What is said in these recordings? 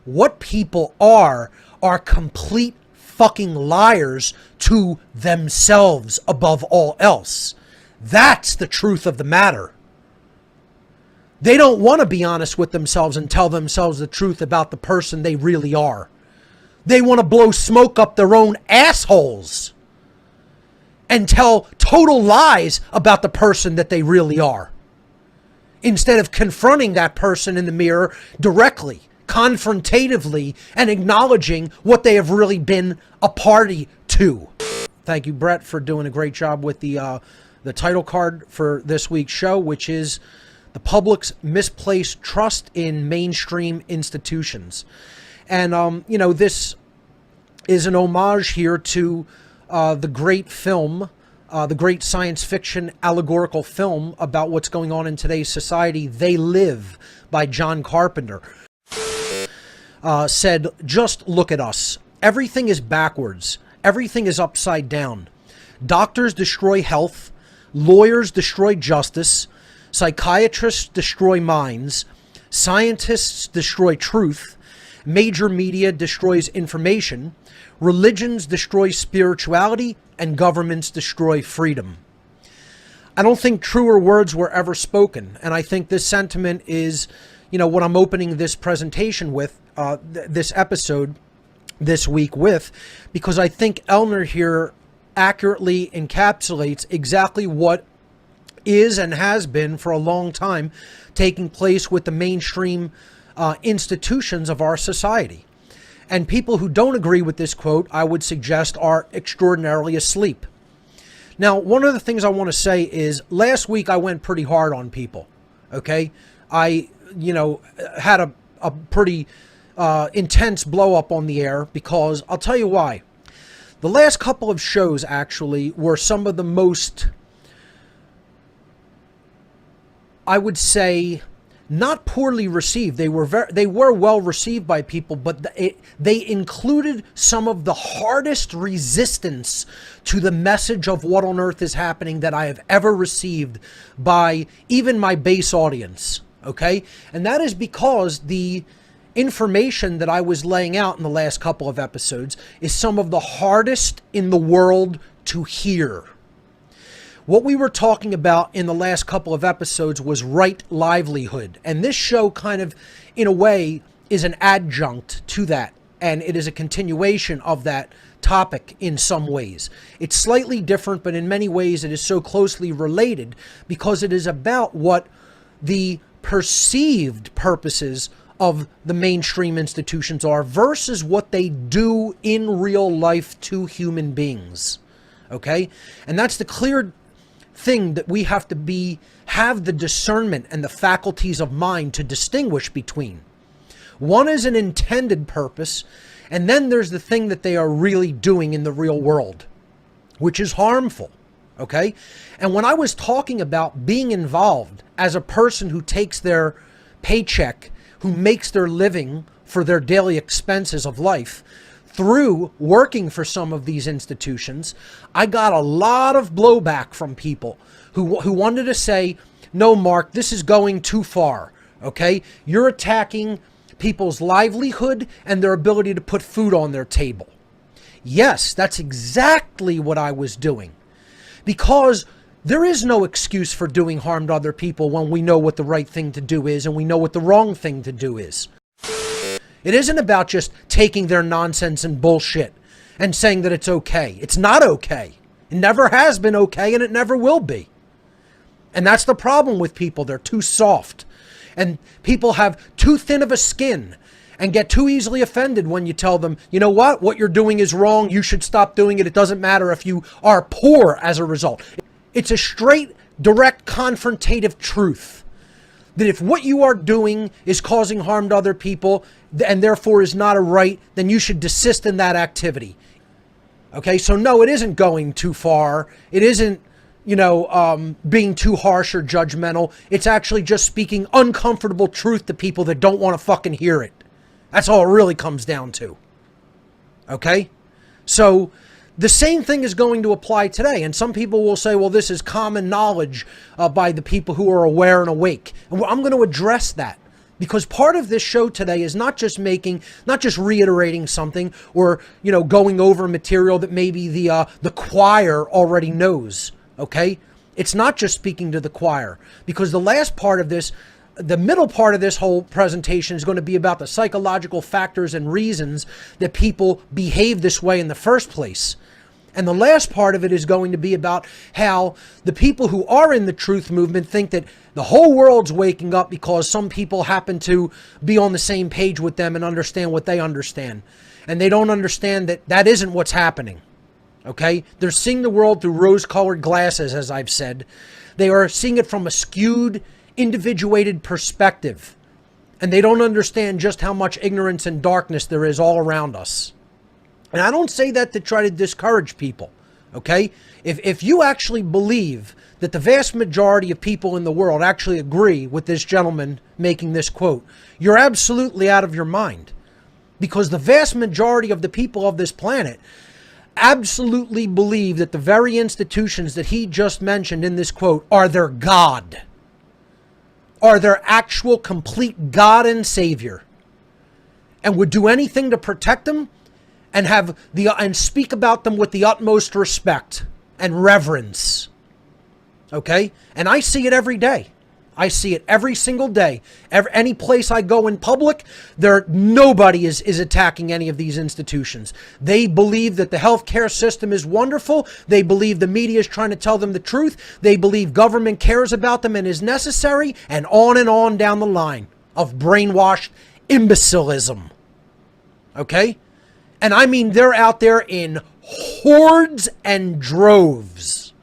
what people are complete fucking liars to themselves above all else. That's the truth of the matter. They don't want to be honest with themselves and tell themselves the truth about the person they really are. They want to blow smoke up their own assholes and tell total lies about the person that they really are, instead of confronting that person in the mirror directly, confrontatively, and acknowledging what they have really been a party to. Thank you, Brett, for doing a great job with the title card for this week's show, which is The Public's Misplaced Trust in Mainstream Institutions. And, this is an homage here to the great film, the great science fiction allegorical film about what's going on in today's society, They Live, by John Carpenter. Said, just look at us. Everything is backwards. Everything is upside down. Doctors destroy health. Lawyers destroy justice. Psychiatrists destroy minds. Scientists destroy truth. Major media destroys information. Religions destroy spirituality. And governments destroy freedom. I don't think truer words were ever spoken. And I think this sentiment is, what I'm opening this presentation with, this episode this week with, because I think Elner here accurately encapsulates exactly what is and has been for a long time taking place with the mainstream institutions of our society. And people who don't agree with this quote, I would suggest, are extraordinarily asleep. Now, one of the things I want to say is last week I went pretty hard on people. Okay. I, had a pretty intense blow up on the air, because I'll tell you why. The last couple of shows actually were some of the most, I would say, not poorly received. They were well received by people, but they included some of the hardest resistance to the message of what on earth is happening that I have ever received by even my base audience. Okay? And that is because the information that I was laying out in the last couple of episodes is some of the hardest in the world to hear. What we were talking about in the last couple of episodes was right livelihood. And this show kind of, in a way, is an adjunct to that. And it is a continuation of that topic in some ways. It's slightly different, but in many ways it is so closely related because it is about what the perceived purposes of the mainstream institutions are versus what they do in real life to human beings. Okay? And that's the clear thing that we have to have the discernment and the faculties of mind to distinguish between. One is an intended purpose, and then there's the thing that they are really doing in the real world, which is harmful. Okay? And when I was talking about being involved as a person who takes their paycheck, who makes their living for their daily expenses of life through working for some of these institutions, I got a lot of blowback from people who wanted to say, no, Mark, this is going too far. Okay? You're attacking people's livelihood and their ability to put food on their table. Yes, that's exactly what I was doing. Because there is no excuse for doing harm to other people when we know what the right thing to do is and we know what the wrong thing to do is. It isn't about just taking their nonsense and bullshit and saying that it's okay. It's not okay. It never has been okay, and it never will be. And that's the problem with people. They're too soft. And people have too thin of a skin and get too easily offended when you tell them, you know what you're doing is wrong. You should stop doing it. It doesn't matter if you are poor as a result. It's a straight, direct, confrontative truth that if what you are doing is causing harm to other people and therefore is not a right, then you should desist in that activity. Okay, so no, it isn't going too far. It isn't, being too harsh or judgmental. It's actually just speaking uncomfortable truth to people that don't want to fucking hear it. That's all it really comes down to. Okay? So the same thing is going to apply today. And some people will say, well, this is common knowledge by the people who are aware and awake. And I'm going to address that. Because part of this show today is not just reiterating something or, going over material that maybe the choir already knows. Okay? It's not just speaking to the choir, because the last part of this, the middle part of this whole presentation is going to be about the psychological factors and reasons that people behave this way in the first place. And the last part of it is going to be about how the people who are in the truth movement think that the whole world's waking up because some people happen to be on the same page with them and understand what they understand. And they don't understand that that isn't what's happening. Okay? They're seeing the world through rose-colored glasses, as I've said. They are seeing it from a skewed, individuated perspective. And they don't understand just how much ignorance and darkness there is all around us. And I don't say that to try to discourage people, okay? If you actually believe that the vast majority of people in the world actually agree with this gentleman making this quote, you're absolutely out of your mind. Because the vast majority of the people of this planet absolutely believe that the very institutions that he just mentioned in this quote are their God, are their actual complete God and Savior, and would do anything to protect them and speak about them with the utmost respect and reverence. Okay? And I see it every day. I see it every single day. Any place I go in public, nobody is attacking any of these institutions. They believe that the healthcare system is wonderful. They believe the media is trying to tell them the truth. They believe government cares about them and is necessary, and on down the line of brainwashed imbecilism. Okay? And I mean, they're out there in hordes and droves.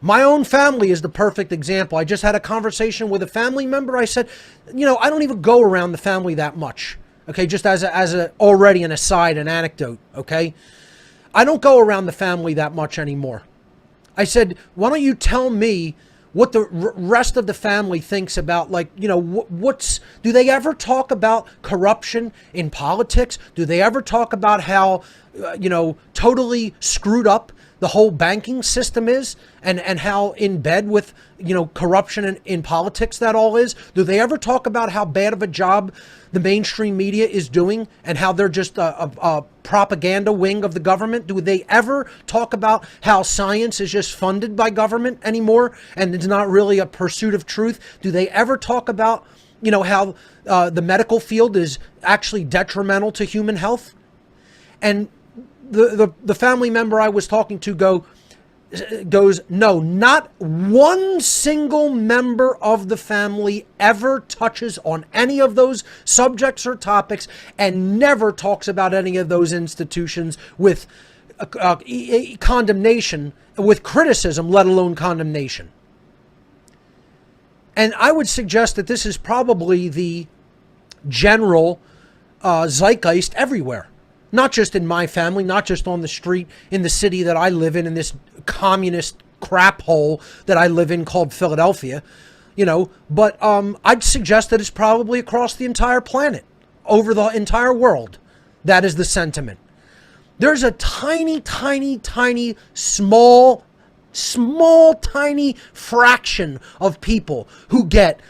My own family is the perfect example. I just had a conversation with a family member. I said, I don't even go around the family that much. Okay, just as already an aside, an anecdote. Okay, I don't go around the family that much anymore. I said, why don't you tell me what the rest of the family thinks about, do they ever talk about corruption in politics? Do they ever talk about how, totally screwed up the whole banking system is and how in bed with, corruption in politics that all is? Do they ever talk about how bad of a job the mainstream media is doing and how they're just a propaganda wing of the government? Do they ever talk about how science is just funded by government anymore and it's not really a pursuit of truth? Do they ever talk about, how the medical field is actually detrimental to human health? And the family member I was talking to goes, no, not one single member of the family ever touches on any of those subjects or topics and never talks about any of those institutions with condemnation, with criticism, let alone condemnation. And I would suggest that this is probably the general zeitgeist everywhere. Not just in my family, not just on the street, in the city that I live in this communist crap hole that I live in called Philadelphia, but I'd suggest that it's probably across the entire planet, over the entire world. That is the sentiment. There's a tiny, small, tiny fraction of people who get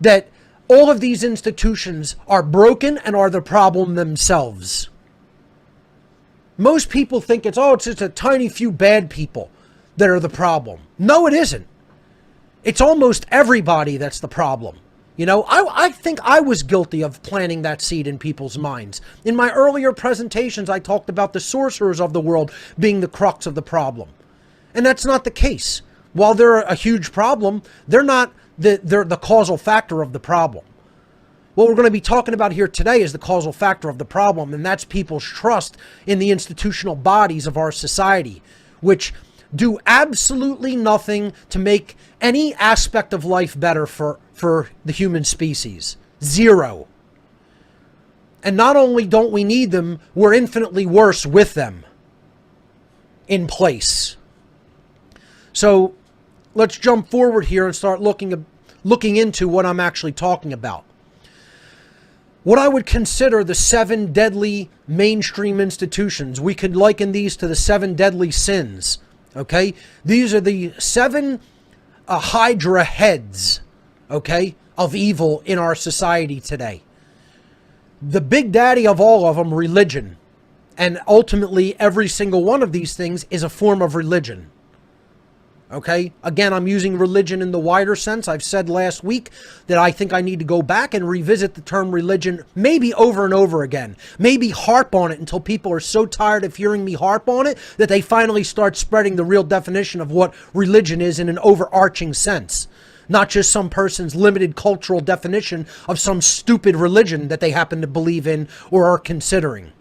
that all of these institutions are broken and are the problem themselves. Most people think it's just a tiny few bad people that are the problem. No, it isn't. It's almost everybody that's the problem. I think I was guilty of planting that seed in people's minds. In my earlier presentations, I talked about the sorcerers of the world being the crux of the problem. And that's not the case. While they're a huge problem, they're the causal factor of the problem. What we're going to be talking about here today is the causal factor of the problem, and that's people's trust in the institutional bodies of our society, which do absolutely nothing to make any aspect of life better for the human species. Zero. And not only don't we need them, we're infinitely worse with them in place. So let's jump forward here and start looking into what I'm actually talking about. What I would consider the 7 deadly mainstream institutions. We could liken these to the 7 deadly sins. Okay? These are the 7 Hydra heads, okay, of evil in our society today. The big daddy of all of them, religion. And ultimately, every single one of these things is a form of religion. Okay? Again, I'm using religion in the wider sense. I've said last week that I think I need to go back and revisit the term religion maybe over and over again. Maybe harp on it until people are so tired of hearing me harp on it that they finally start spreading the real definition of what religion is in an overarching sense. Not just some person's limited cultural definition of some stupid religion that they happen to believe in or are considering.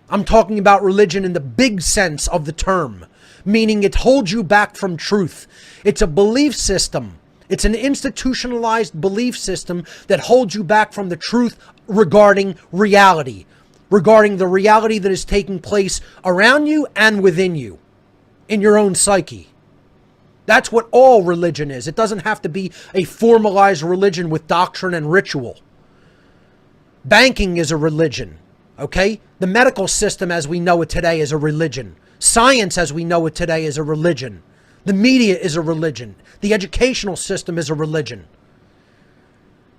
I'm talking about religion in the big sense of the term, meaning it holds you back from truth. It's a belief system. It's an institutionalized belief system that holds you back from the truth regarding reality, regarding the reality that is taking place around you and within you, in your own psyche. That's what all religion is. It doesn't have to be a formalized religion with doctrine and ritual. Banking is a religion, okay? The medical system as we know it today is a religion. Science as we know it today is a religion. The media is a religion. The educational system is a religion.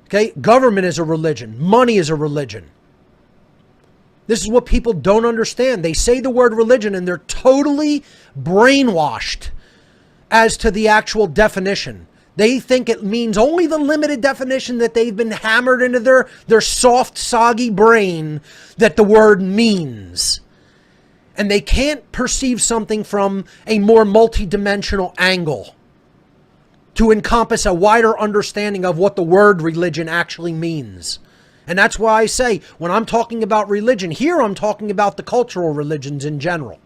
Okay? Government is a religion. Money is a religion. This is what people don't understand. They say the word religion and they're totally brainwashed as to the actual definition. They think it means only the limited definition that they've been hammered into their soft, soggy brain that the word means. And they can't perceive something from a more multidimensional angle to encompass a wider understanding of what the word religion actually means. And that's why I say, when I'm talking about religion, here I'm talking about the cultural religions in general.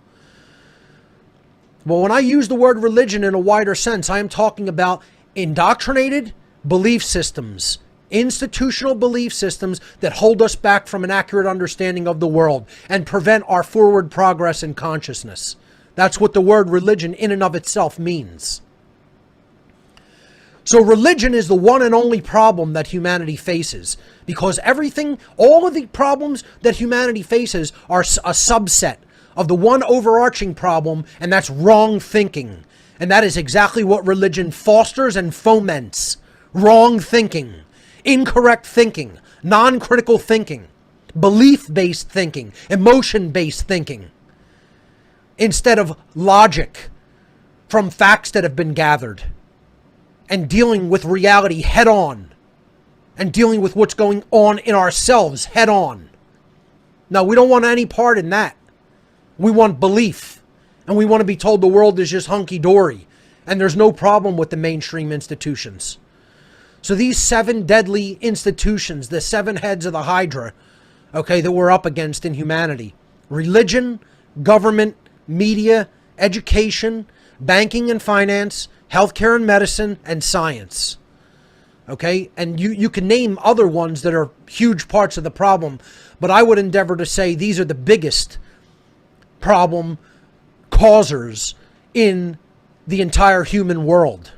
Well, when I use the word religion in a wider sense, I am talking about indoctrinated belief systems, institutional belief systems that hold us back from an accurate understanding of the world and prevent our forward progress in consciousness. That's what the word religion in and of itself means. So religion is the one and only problem that humanity faces, because all of the problems that humanity faces are a subset of the one overarching problem, and that's wrong thinking. And that is exactly what religion fosters and foments. Wrong thinking, incorrect thinking, non-critical thinking, belief-based thinking, emotion-based thinking, instead of logic from facts that have been gathered, and dealing with reality head on, and dealing with what's going on in ourselves head on. No, we don't want any part in that. We want belief, and we want to be told the world is just hunky-dory, and there's no problem with the mainstream institutions. So these 7 deadly institutions, the 7 heads of the Hydra, okay, that we're up against in humanity: religion, government, media, education, banking and finance, healthcare and medicine, and science. Okay, and you can name other ones that are huge parts of the problem, but I would endeavor to say these are the biggest problem causers in the entire human world.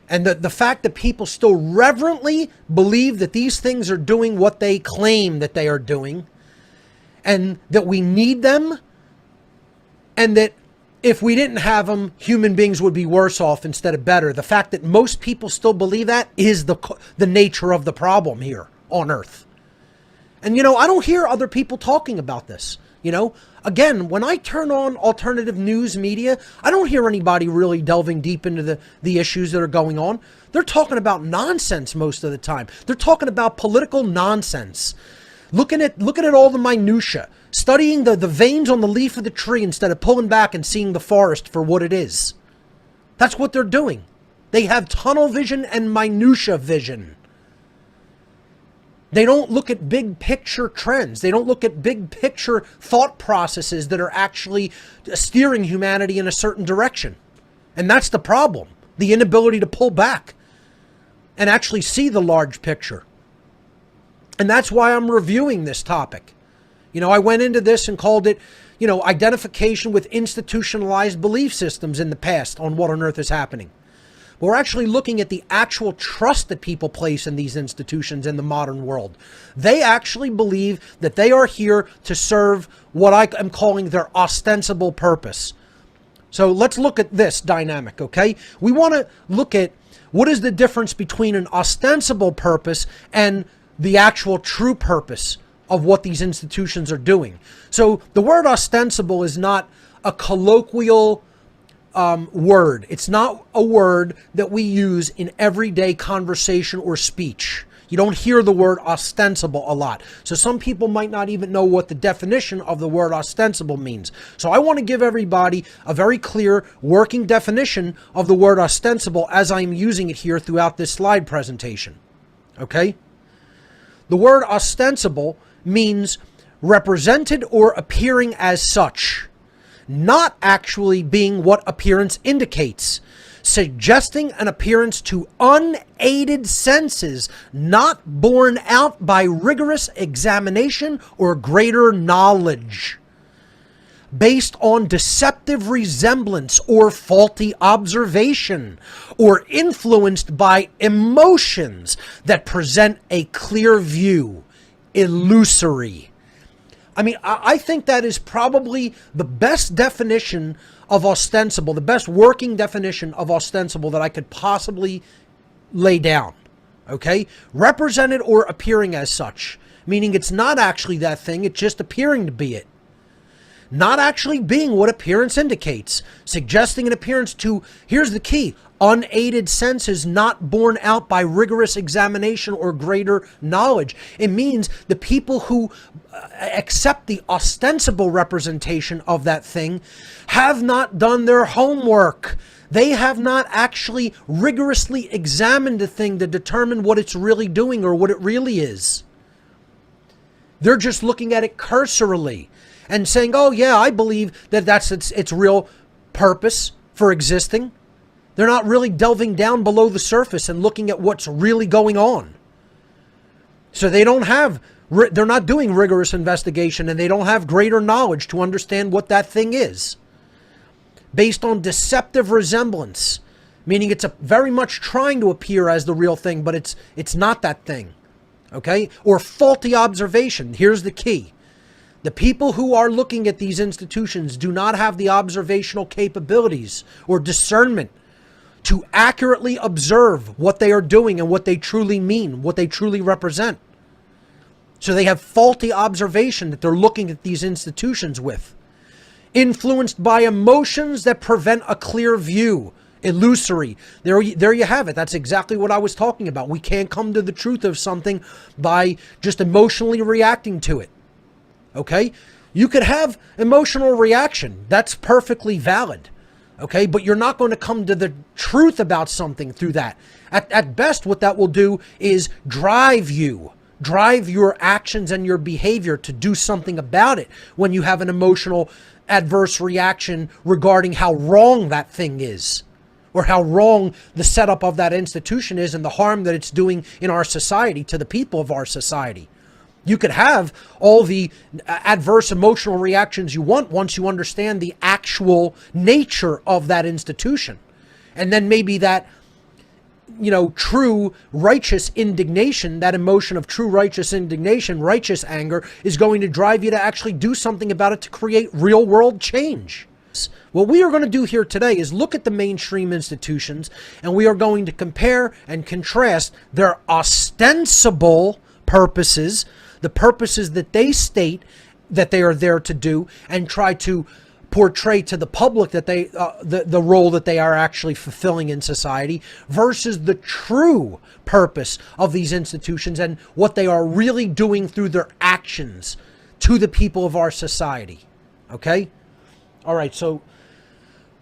And the fact that people still reverently believe that these things are doing what they claim that they are doing, and that we need them, and that if we didn't have them, human beings would be worse off instead of better. The fact that most people still believe that is the nature of the problem here on Earth. And I don't hear other people talking about this. Again, when I turn on alternative news media, I don't hear anybody really delving deep into the issues that are going on. They're talking about nonsense most of the time. They're talking about political nonsense. Looking at all the minutia, studying the veins on the leaf of the tree instead of pulling back and seeing the forest for what it is. That's what they're doing. They have tunnel vision and minutia vision. They don't look at big picture trends. They don't look at big picture thought processes that are actually steering humanity in a certain direction. And that's the problem. The inability to pull back and actually see the large picture. And that's why I'm reviewing this topic. I went into this and called it, identification with institutionalized belief systems in the past on what on earth is happening. We're actually looking at the actual trust that people place in these institutions in the modern world. They actually believe that they are here to serve what I am calling their ostensible purpose. So let's look at this dynamic, okay? We want to look at What is the difference between an ostensible purpose and the actual true purpose of what these institutions are doing? So the word ostensible is not a colloquial word. It's not a word that we use in everyday conversation or speech. You don't hear the word ostensible a lot. So some people might not even know what the definition of the word ostensible means. So I want to give everybody a very clear working definition of the word ostensible as I'm using it here throughout this slide presentation. Okay? The word ostensible means represented or appearing as such, not actually being what appearance indicates, suggesting an appearance to unaided senses, not borne out by rigorous examination or greater knowledge, based on deceptive resemblance or faulty observation, or influenced by emotions that present a clear view, illusory. I mean, I think that is probably the best definition of ostensible, the best working definition of ostensible that I could possibly lay down. Okay? Represented or appearing as such, meaning it's not actually that thing, it's just appearing to be it. Not actually being what appearance indicates, suggesting an appearance to, here's the key, unaided senses not borne out by rigorous examination or greater knowledge. It means the people who accept the ostensible representation of that thing have not done their homework. They have not actually rigorously examined the thing to determine what it's really doing or what it really is. They're just looking at it cursorily and saying, oh yeah, I believe that that's its real purpose for existing. They're not really delving down below the surface and looking at what's really going on. So they're not doing rigorous investigation, and they don't have greater knowledge to understand what that thing is. Based on deceptive resemblance, meaning it's very much trying to appear as the real thing, but it's not that thing. Okay? Or faulty observation. Here's the key. The people who are looking at these institutions do not have the observational capabilities or discernment to accurately observe what they are doing and what they truly mean, what they truly represent. So they have faulty observation that they're looking at these institutions with. Influenced by emotions that prevent a clear view. Illusory. There you have it. That's exactly what I was talking about. We can't come to the truth of something by just emotionally reacting to it. Okay? You could have emotional reaction. That's perfectly valid. Okay? But you're not going to come to the truth about something through that. At best, what that will do is drive your actions and your behavior to do something about it when you have an emotional adverse reaction regarding how wrong that thing is, or how wrong the setup of that institution is and the harm that it's doing in our society to the people of our society. You could have all the adverse emotional reactions you want once you understand the actual nature of that institution. And then maybe that, true righteous indignation, that emotion of true righteous indignation, righteous anger, is going to drive you to actually do something about it to create real world change. What we are going to do here today is look at the mainstream institutions, and we are going to compare and contrast their ostensible purposes, the purposes that they state that they are there to do, and try to portray to the public that they the role that they are actually fulfilling in society, versus the true purpose of these institutions and what they are really doing through their actions to the people of our society. Okay? All right, so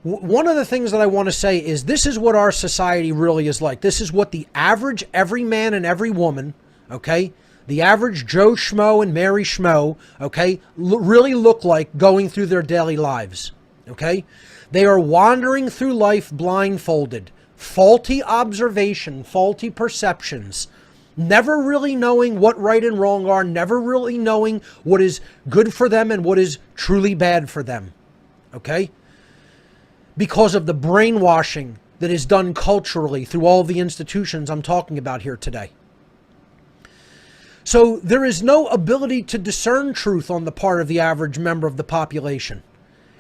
one of the things that I want to say is this is what our society really is like. This is what the average every man and every woman, okay, the average Joe Schmo and Mary Schmo, okay, really look like going through their daily lives, okay? They are wandering through life blindfolded, faulty observation, faulty perceptions, never really knowing what right and wrong are, never really knowing what is good for them and what is truly bad for them, okay? Because of the brainwashing that is done culturally through all the institutions I'm talking about here today. So there is no ability to discern truth on the part of the average member of the population.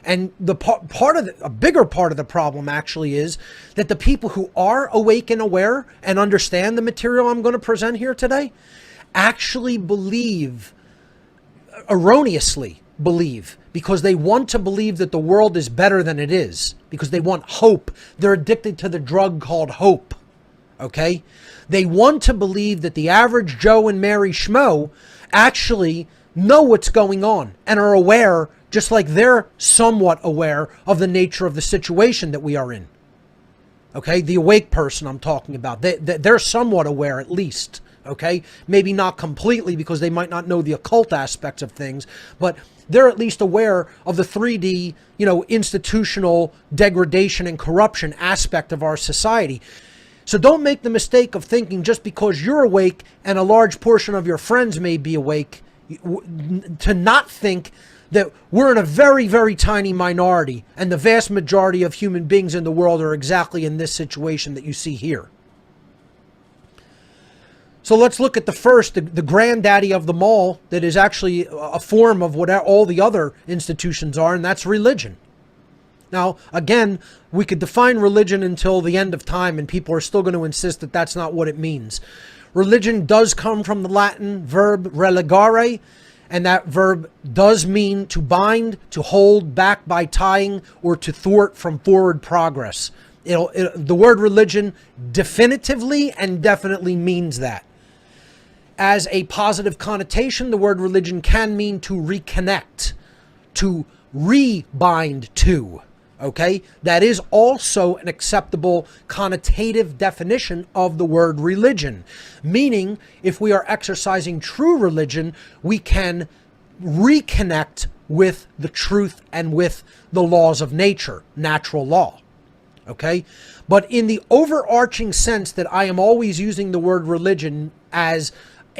And the a bigger part of the problem actually is that the people who are awake and aware and understand the material I'm going to present here today actually believe, erroneously believe, because they want to believe that the world is better than it is, because they want hope. They're addicted to the drug called hope. Okay? They want to believe that the average Joe and Mary Schmo actually know what's going on and are aware, just like they're somewhat aware of the nature of the situation that we are in. Okay? The awake person I'm talking about. They're somewhat aware, at least. Okay? Maybe not completely, because they might not know the occult aspects of things, but they're at least aware of the 3D, institutional degradation and corruption aspect of our society. So don't make the mistake of thinking just because you're awake and a large portion of your friends may be awake, to not think that we're in a very, very tiny minority and the vast majority of human beings in the world are exactly in this situation that you see here. So let's look at the granddaddy of them all, that is actually a form of what all the other institutions are, and that's religion. Now, again, we could define religion until the end of time, and people are still going to insist that that's not what it means. Religion does come from the Latin verb religare, and that verb does mean to bind, to hold back by tying, or to thwart from forward progress. The word religion definitively and definitely means that. As a positive connotation, the word religion can mean to reconnect, to rebind to. Okay, that is also an acceptable connotative definition of the word religion. Meaning, if we are exercising true religion, we can reconnect with the truth and with the laws of nature, natural law. Okay, but in the overarching sense that I am always using the word religion as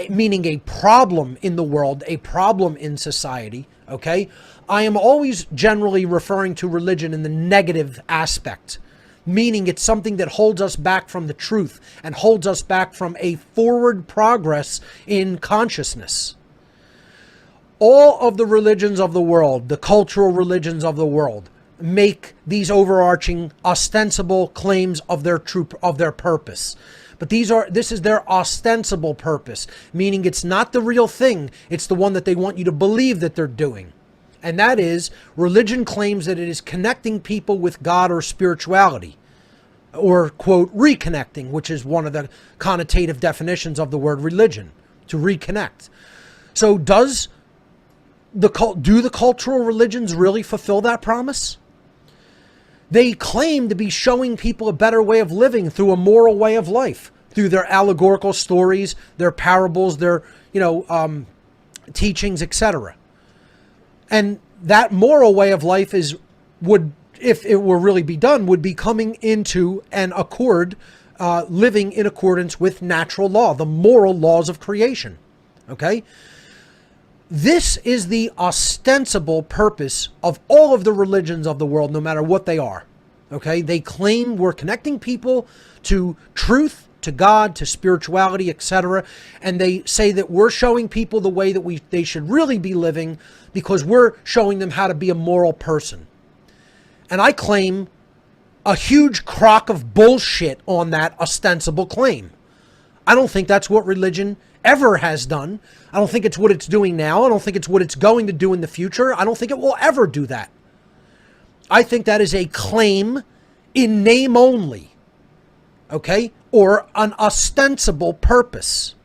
meaning a problem in the world, a problem in society, okay, I am always generally referring to religion in the negative aspect, meaning it's something that holds us back from the truth and holds us back from a forward progress in consciousness. All of the religions of the world, the cultural religions of the world, make these overarching ostensible claims of their purpose. But this is their ostensible purpose, meaning it's not the real thing. It's the one that they want you to believe that they're doing. And that is, religion claims that it is connecting people with God or spirituality, or, quote, reconnecting, which is one of the connotative definitions of the word religion, to reconnect. So do the cultural religions really fulfill that promise? They claim to be showing people a better way of living through a moral way of life, through their allegorical stories, their parables, their, teachings, etc. And that moral way of life would, if it were really be done, would be coming into an accord, living in accordance with natural law, the moral laws of creation. Okay? This is the ostensible purpose of all of the religions of the world, no matter what they are. Okay? They claim we're connecting people to truth, to God, to spirituality, etc. And they say that we're showing people the way that they should really be living because we're showing them how to be a moral person. And I claim a huge crock of bullshit on that ostensible claim. I don't think that's what religion ever has done. I don't think it's what it's doing now. I don't think it's what it's going to do in the future. I don't think it will ever do that. I think that is a claim in name only, okay, or an ostensible purpose.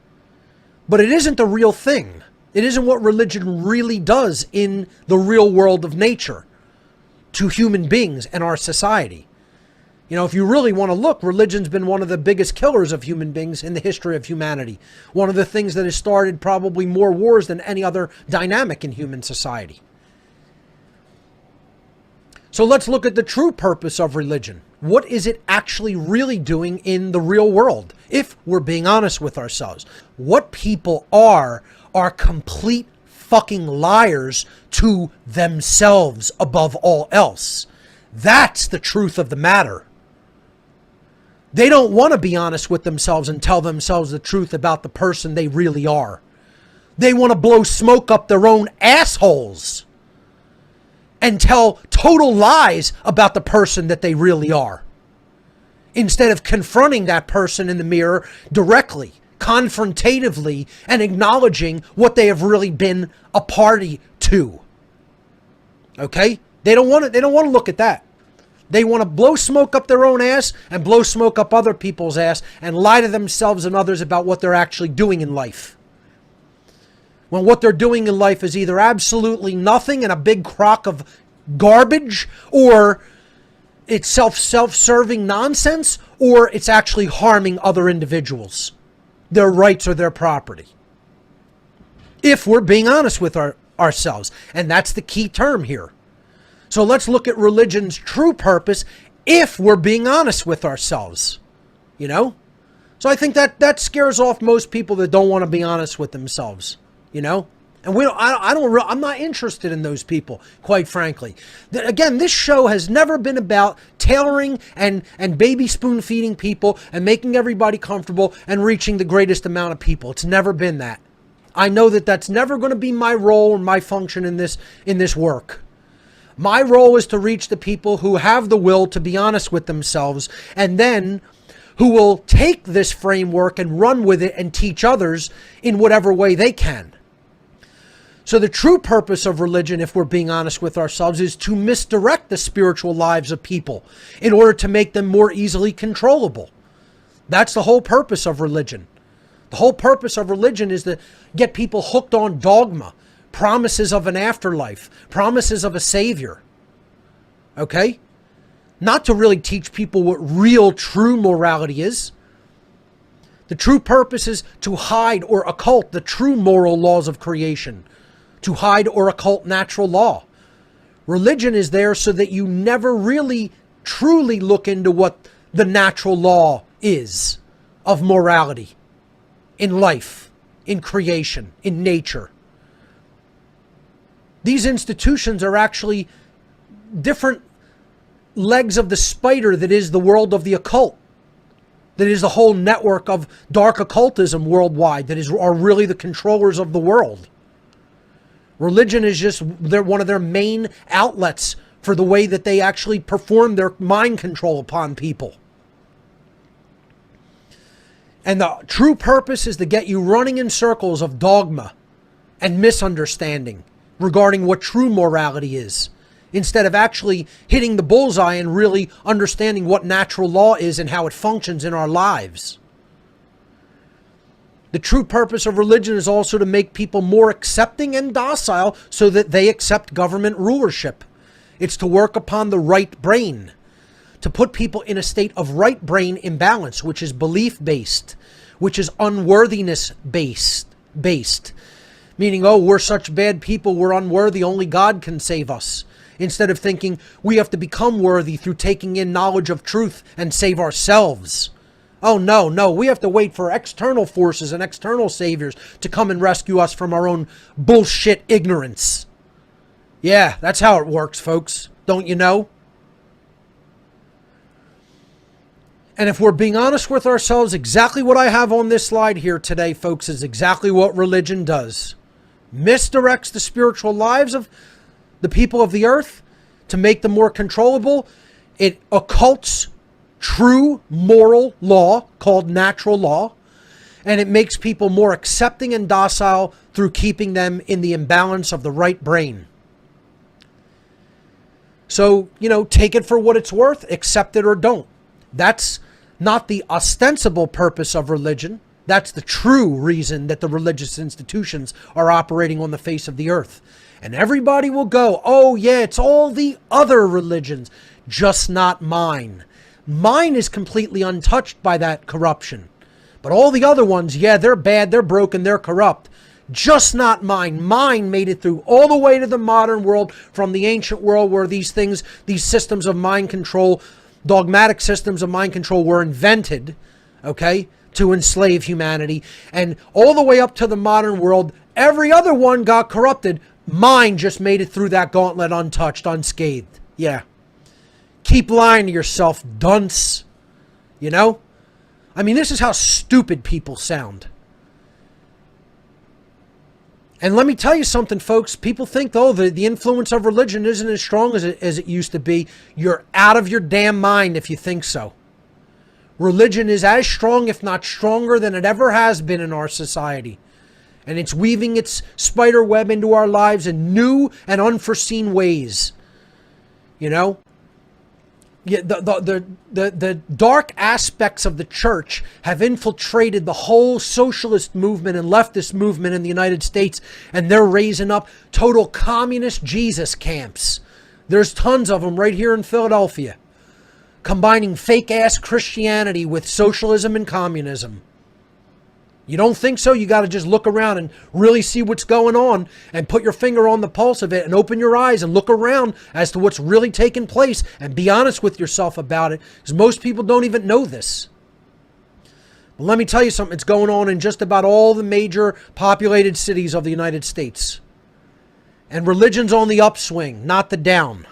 But it isn't the real thing. It isn't what religion really does in the real world of nature to human beings and our society. If you really want to look, religion's been one of the biggest killers of human beings in the history of humanity. One of the things that has started probably more wars than any other dynamic in human society. So let's look at the true purpose of religion. What is it actually really doing in the real world, if we're being honest with ourselves? What people are complete fucking liars to themselves above all else. That's the truth of the matter. They don't want to be honest with themselves and tell themselves the truth about the person they really are. They want to blow smoke up their own assholes. and tell total lies about the person that they really are, instead of confronting that person in the mirror directly, confrontatively, and acknowledging what they have really been a party to. Okay? They don't want to look at that. They want to blow smoke up their own ass and blow smoke up other people's ass and lie to themselves and others about what they're actually doing in life. When what they're doing in life is either absolutely nothing and a big crock of garbage, or it's self-serving nonsense, or it's actually harming other individuals, their rights or their property. If we're being honest with ourselves. And that's the key term here. So let's look at religion's true purpose if we're being honest with ourselves. You know? So I think that scares off most people that don't want to be honest with themselves. You know? And I'm not interested in those people, quite frankly. Again, this show has never been about tailoring and baby spoon feeding people and making everybody comfortable and reaching the greatest amount of people. It's never been that. I know that that's never going to be my role or my function in this work. My role is to reach the people who have the will to be honest with themselves, and then who will take this framework and run with it and teach others in whatever way they can. So the true purpose of religion, if we're being honest with ourselves, is to misdirect the spiritual lives of people in order to make them more easily controllable. That's the whole purpose of religion. The whole purpose of religion is to get people hooked on dogma, promises of an afterlife, promises of a savior. Okay? Not to really teach people what real, true morality is. The true purpose is to hide or occult the true moral laws of creation, to hide or occult natural law. Religion is there so that you never really, truly look into what the natural law is of morality in life, in creation, in nature. These institutions are actually different legs of the spider that is the world of the occult, that is the whole network of dark occultism worldwide, that are really the controllers of the world. Religion is just one of their main outlets for the way that they actually perform their mind control upon people. And the true purpose is to get you running in circles of dogma and misunderstanding regarding what true morality is, instead of actually hitting the bullseye and really understanding what natural law is and how it functions in our lives. The true purpose of religion is also to make people more accepting and docile so that they accept government rulership. It's to work upon the right brain, to put people in a state of right brain imbalance, which is belief-based, which is unworthiness-based, meaning, oh, we're such bad people, we're unworthy, only God can save us. Instead of thinking we have to become worthy through taking in knowledge of truth and save ourselves. Oh, no, we have to wait for external forces and external saviors to come and rescue us from our own bullshit ignorance. Yeah, that's how it works, folks. Don't you know? And if we're being honest with ourselves, exactly what I have on this slide here today, folks, is exactly what religion does. Misdirects the spiritual lives of the people of the earth to make them more controllable. It occults true moral law called natural law, and it makes people more accepting and docile through keeping them in the imbalance of the right brain. So, take it for what it's worth, accept it or don't. That's not the ostensible purpose of religion. That's the true reason that the religious institutions are operating on the face of the earth. And everybody will go, oh yeah, it's all the other religions, just not mine. Mine is completely untouched by that corruption. But all the other ones, yeah, they're bad, they're broken, they're corrupt. Just not mine. Mine made it through all the way to the modern world, from the ancient world where these systems of mind control, dogmatic systems of mind control were invented, okay, to enslave humanity. And all the way up to the modern world, every other one got corrupted. Mine just made it through that gauntlet untouched, unscathed. Yeah. Keep lying to yourself, dunce. I mean, this is how stupid people sound. And let me tell you something, folks. People think, oh, the influence of religion isn't as strong as it used to be. You're out of your damn mind if you think so. Religion is as strong, if not stronger, than it ever has been in our society. And it's weaving its spider web into our lives in new and unforeseen ways. You know? Yeah, the dark aspects of the church have infiltrated the whole socialist movement and leftist movement in the United States, and they're raising up total communist Jesus camps. There's tons of them right here in Philadelphia, combining fake-ass Christianity with socialism and communism. You don't think so? You got to just look around and really see what's going on and put your finger on the pulse of it and open your eyes and look around as to what's really taking place and be honest with yourself about it, because most people don't even know this. But let me tell you something. It's going on in just about all the major populated cities of the United States. And religion's on the upswing, not the down.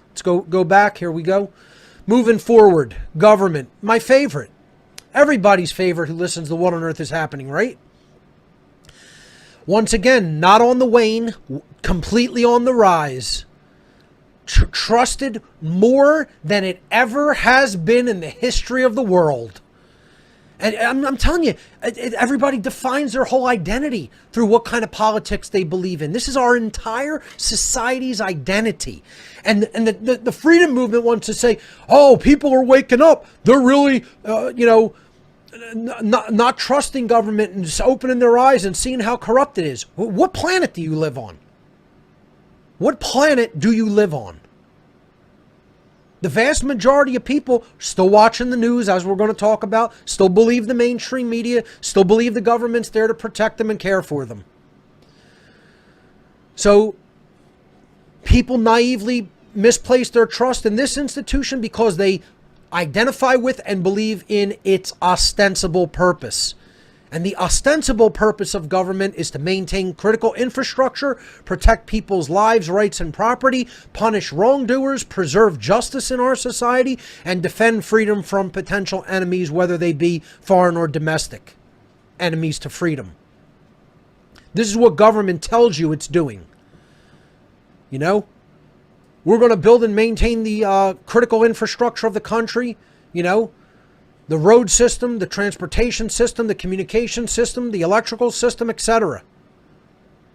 Let's go back. Here we go. Moving forward. Government. My favorite. Everybody's favorite who listens to What on Earth is Happening, right? Once again, not on the wane, completely on the rise. Trusted more than it ever has been in the history of the world. And I'm telling you, everybody defines their whole identity through what kind of politics they believe in. This is our entire society's identity. And the freedom movement wants to say, oh, people are waking up. They're really, not trusting government and just opening their eyes and seeing how corrupt it is. What planet do you live on? What planet do you live on? The vast majority of people still watching the news, as we're going to talk about, still believe the mainstream media, still believe the government's there to protect them and care for them. So people naively misplace their trust in this institution because they identify with and believe in its ostensible purpose. And the ostensible purpose of government is to maintain critical infrastructure, protect people's lives, rights, and property, punish wrongdoers, preserve justice in our society, and defend freedom from potential enemies, whether they be foreign or domestic. Enemies to freedom. This is what government tells you it's doing. You know? We're going to build and maintain the critical infrastructure of the country, you know? The road system, the transportation system, the communication system, the electrical system, etc.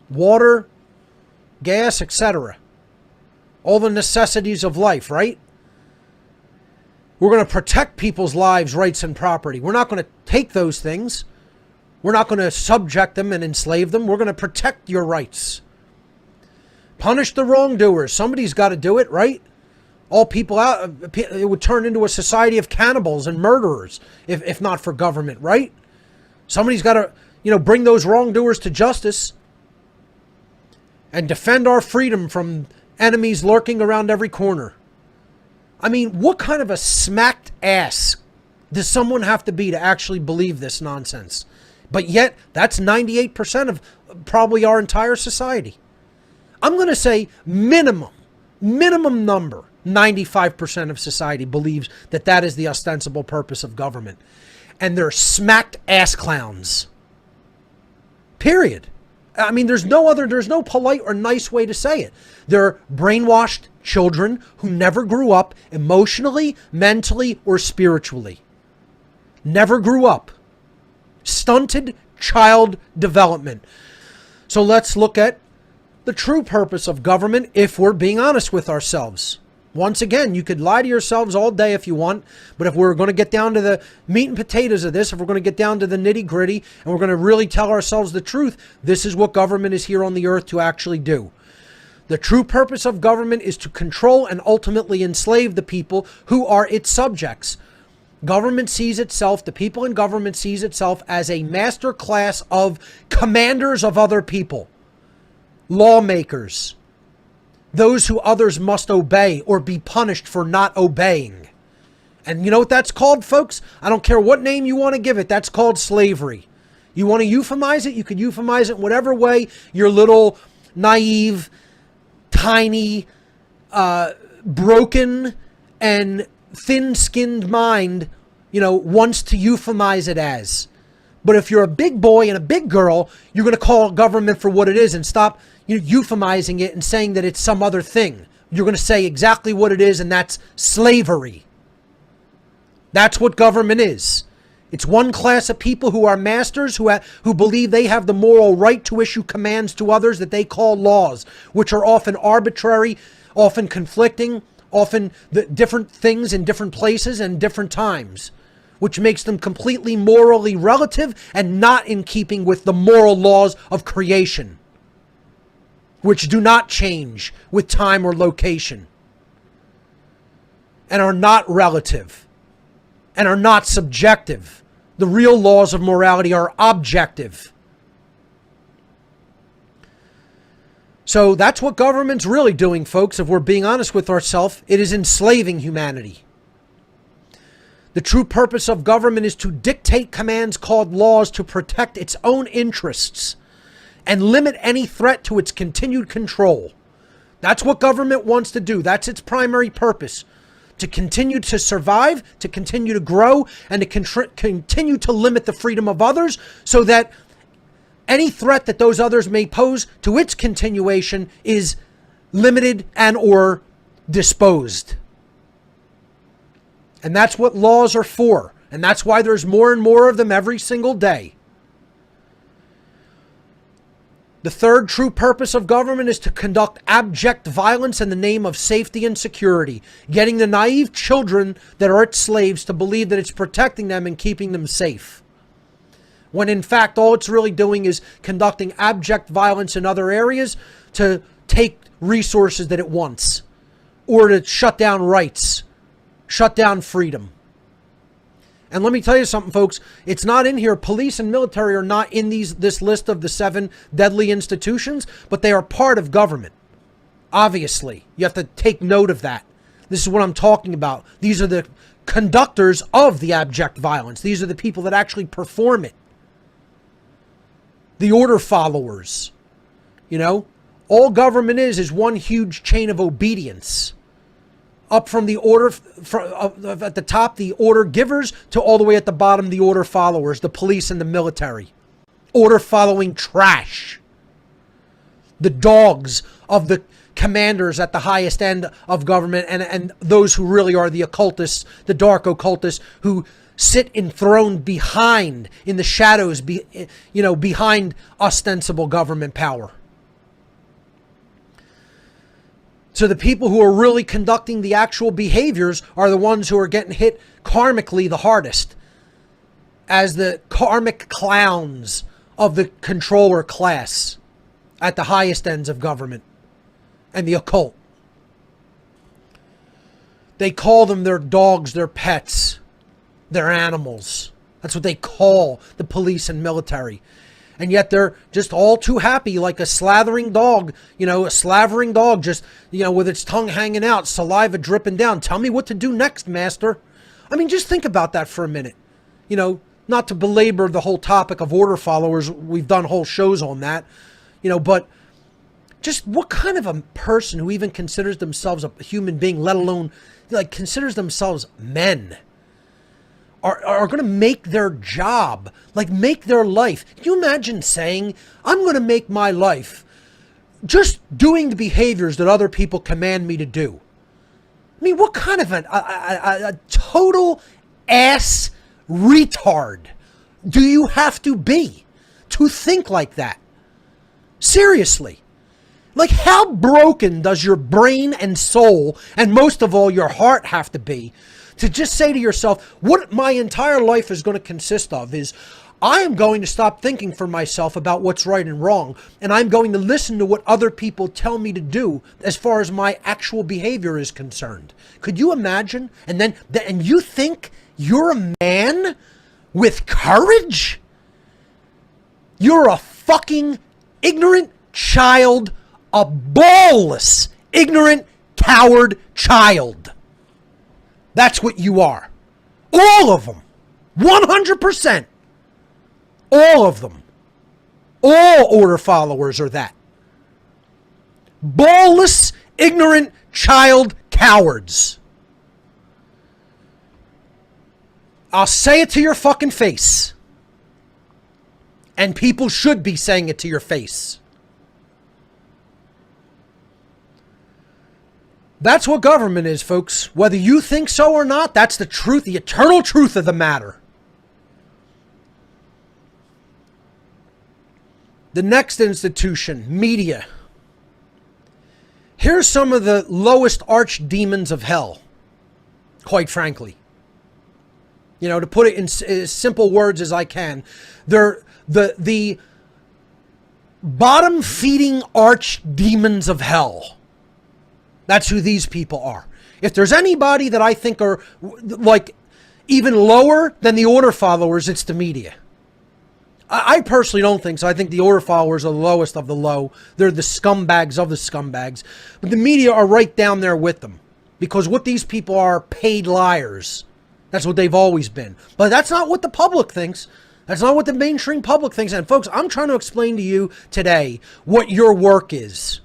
Water, gas, etc. All the necessities of life, right? We're going to protect people's lives, rights, and property. We're not going to take those things. We're not going to subject them and enslave them. We're going to protect your rights. Punish the wrongdoers. Somebody's got to do it, right? All people out, it would turn into a society of cannibals and murderers if not for government, right? Somebody's got to, bring those wrongdoers to justice and defend our freedom from enemies lurking around every corner. I mean, what kind of a smacked ass does someone have to be to actually believe this nonsense? But yet, that's 98% of probably our entire society. I'm going to say minimum number. 95% of society believes that is the ostensible purpose of government. And they're smacked ass clowns. Period. I mean, there's no polite or nice way to say it. They're brainwashed children who never grew up emotionally, mentally, or spiritually. Never grew up. Stunted child development. So let's look at the true purpose of government if we're being honest with ourselves. Once again, you could lie to yourselves all day if you want, but if we're going to get down to the meat and potatoes of this, if we're going to get down to the nitty gritty, and we're going to really tell ourselves the truth, this is what government is here on the earth to actually do. The true purpose of government is to control and ultimately enslave the people who are its subjects. Government sees itself, the people in government sees itself as a master class of commanders of other people, lawmakers, those who others must obey or be punished for not obeying. And you know what that's called, folks? I don't care what name you want to give it. That's called slavery. You want to euphemize it? You can euphemize it in whatever way your little naive, tiny, broken, and thin-skinned mind, wants to euphemize it as. But if you're a big boy and a big girl, you're going to call government for what it is and stop euphemizing it and saying that it's some other thing. You're going to say exactly what it is, and that's slavery. That's what government is. It's one class of people who are masters, who believe they have the moral right to issue commands to others that they call laws, which are often arbitrary, often conflicting, often the different things in different places and different times, which makes them completely morally relative and not in keeping with the moral laws of creation, which do not change with time or location, and are not relative, and are not subjective. The real laws of morality are objective. So that's what government's really doing, folks. If we're being honest with ourselves, it is enslaving humanity. The true purpose of government is to dictate commands called laws to protect its own interests and limit any threat to its continued control. That's what government wants to do. That's its primary purpose. To continue to survive, to continue to grow, and to continue to limit the freedom of others so that any threat that those others may pose to its continuation is limited and or disposed. And that's what laws are for. And that's why there's more and more of them every single day. The third true purpose of government is to conduct abject violence in the name of safety and security, getting the naive children that are its slaves to believe that it's protecting them and keeping them safe, when in fact all it's really doing is conducting abject violence in other areas to take resources that it wants, or to shut down rights, shut down freedom. And let me tell you something, folks. It's not in here. Police and military are not in this list of the 7 deadly institutions, but they are part of government. Obviously, you have to take note of that. This is what I'm talking about. These are the conductors of the abject violence. These are the people that actually perform it. The order followers. You know, all government is one huge chain of obedience. Up from the order, at the top, the order givers, to all the way at the bottom, the order followers, the police and the military. Order following trash. The dogs of the commanders at the highest end of government, and those who really are the occultists, the dark occultists, who sit enthroned behind, in the shadows, behind ostensible government power. So the people who are really conducting the actual behaviors are the ones who are getting hit karmically the hardest, as the karmic clowns of the controller class at the highest ends of government and the occult. They call them their dogs, their pets, their animals. That's what they call the police and military. And yet they're just all too happy, like a slavering dog, just, with its tongue hanging out, saliva dripping down. Tell me what to do next, master. I mean, just think about that for a minute. Not to belabor the whole topic of order followers. We've done whole shows on that, but just what kind of a person who even considers themselves a human being, let alone considers themselves men, are going to make their job, make their life. Can you imagine saying, I'm going to make my life just doing the behaviors that other people command me to do? I mean, what kind of a total ass retard do you have to be to think like that? Seriously. How broken does your brain and soul, and most of all your heart, have to be to just say to yourself, what my entire life is going to consist of is, I am going to stop thinking for myself about what's right and wrong, and I'm going to listen to what other people tell me to do as far as my actual behavior is concerned. Could you imagine? And you think you're a man with courage? You're a fucking ignorant child, a ballless, ignorant, coward child. That's what you are. All of them. 100%. All of them. All order followers are that. Ballless, ignorant, child cowards. I'll say it to your fucking face. And people should be saying it to your face. That's what government is, folks. Whether you think so or not, that's the truth, the eternal truth of the matter. The next institution, media. Here's some of the lowest archdemons of hell, quite frankly. You know, to put it in as simple words as I can. They're the bottom-feeding archdemons of hell. That's who these people are. If there's anybody that I think are like even lower than the order followers, it's the media. I personally don't think so. I think the order followers are the lowest of the low. They're the scumbags of the scumbags. But the media are right down there with them. Because what these people are, paid liars. That's what they've always been. But that's not what the public thinks. That's not what the mainstream public thinks. And folks, I'm trying to explain to you today what your work is.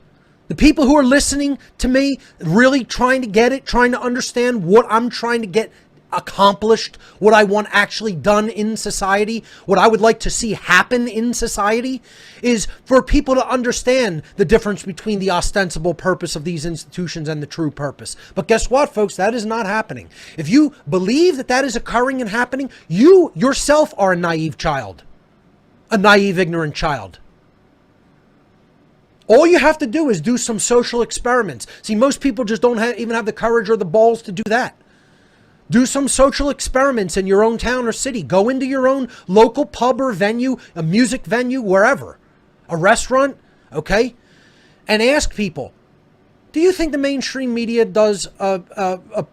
The people who are listening to me, really trying to get it, trying to understand what I'm trying to get accomplished, what I want actually done in society, what I would like to see happen in society, is for people to understand the difference between the ostensible purpose of these institutions and the true purpose. But guess what, folks? That is not happening. If you believe that that is occurring and happening, you yourself are a naive child, a naive, ignorant child. All you have to do is do some social experiments. See, most people just don't even have the courage or the balls to do that. Do some social experiments in your own town or city. Go into your own local pub or venue, a music venue, wherever, a restaurant, okay? And ask people, do you think the mainstream media does a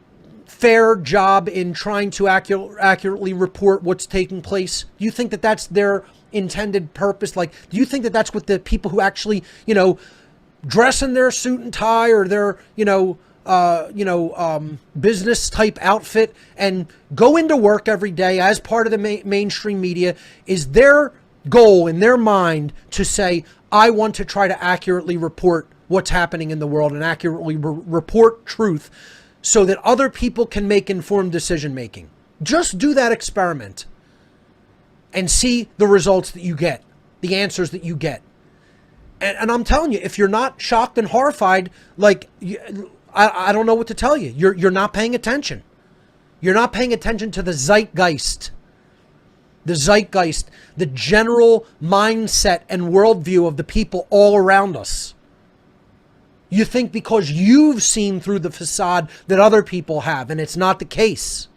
fair job in trying to accurately report what's taking place? Do you think that that's their intended purpose? Like, do you think that that's what the people who actually, dress in their suit and tie or their, business type outfit and go into work every day as part of the mainstream media, is their goal in their mind to say, I want to try to accurately report what's happening in the world and accurately report truth so that other people can make informed decision making? Just do that experiment and see the results that you get, the answers that you get. And I'm telling you, if you're not shocked and horrified, like, I don't know what to tell you. You're not paying attention. You're not paying attention to the zeitgeist. The zeitgeist, the general mindset and worldview of the people all around us. You think because you've seen through the facade that other people have, and it's not the case.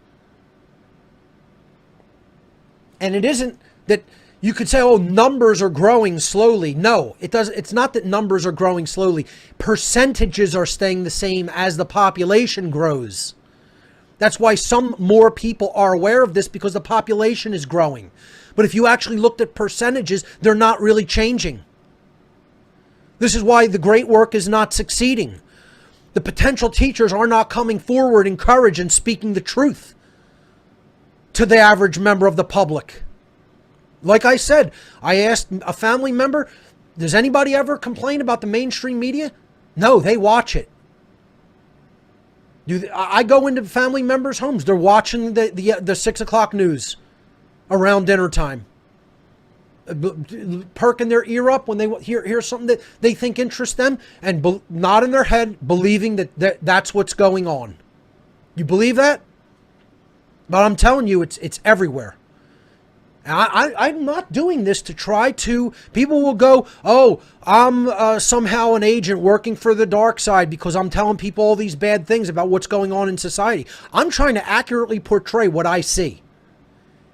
And it isn't that you could say, oh, numbers are growing slowly. No, it does. It's not that numbers are growing slowly. Percentages are staying the same as the population grows. That's why some more people are aware of this, because the population is growing. But if you actually looked at percentages, they're not really changing. This is why the great work is not succeeding. The potential teachers are not coming forward in courage and speaking the truth to the average member of the public. Like I said, I asked a family member, does anybody ever complain about the mainstream media? No, they watch it. I go into family members' homes. They're watching the 6 o'clock news around dinner time, perking their ear up when they hear something that they think interests them, and nodding their head, believing that that's what's going on. You believe that? But I'm telling you, it's everywhere. I'm not doing this to try to... People will go, oh, I'm somehow an agent working for the dark side because I'm telling people all these bad things about what's going on in society. I'm trying to accurately portray what I see.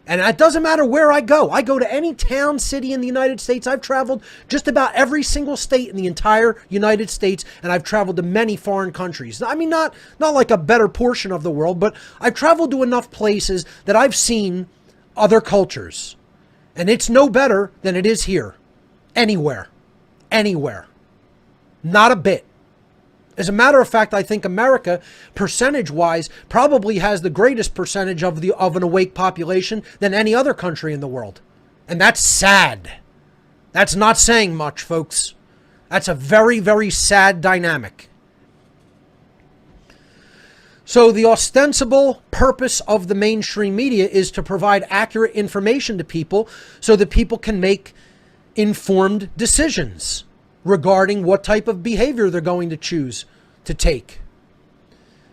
And it doesn't matter where I go. I go to any town, city in the United States. I've traveled just about every single state in the entire United States, and I've traveled to many foreign countries. I mean, not like a better portion of the world, but I've traveled to enough places that I've seen other cultures. And it's no better than it is here. Anywhere. Anywhere. Not a bit. As a matter of fact, I think America, percentage-wise, probably has the greatest percentage of an awake population than any other country in the world. And that's sad. That's not saying much, folks. That's a very, very sad dynamic. So the ostensible purpose of the mainstream media is to provide accurate information to people so that people can make informed decisions regarding what type of behavior they're going to choose to take.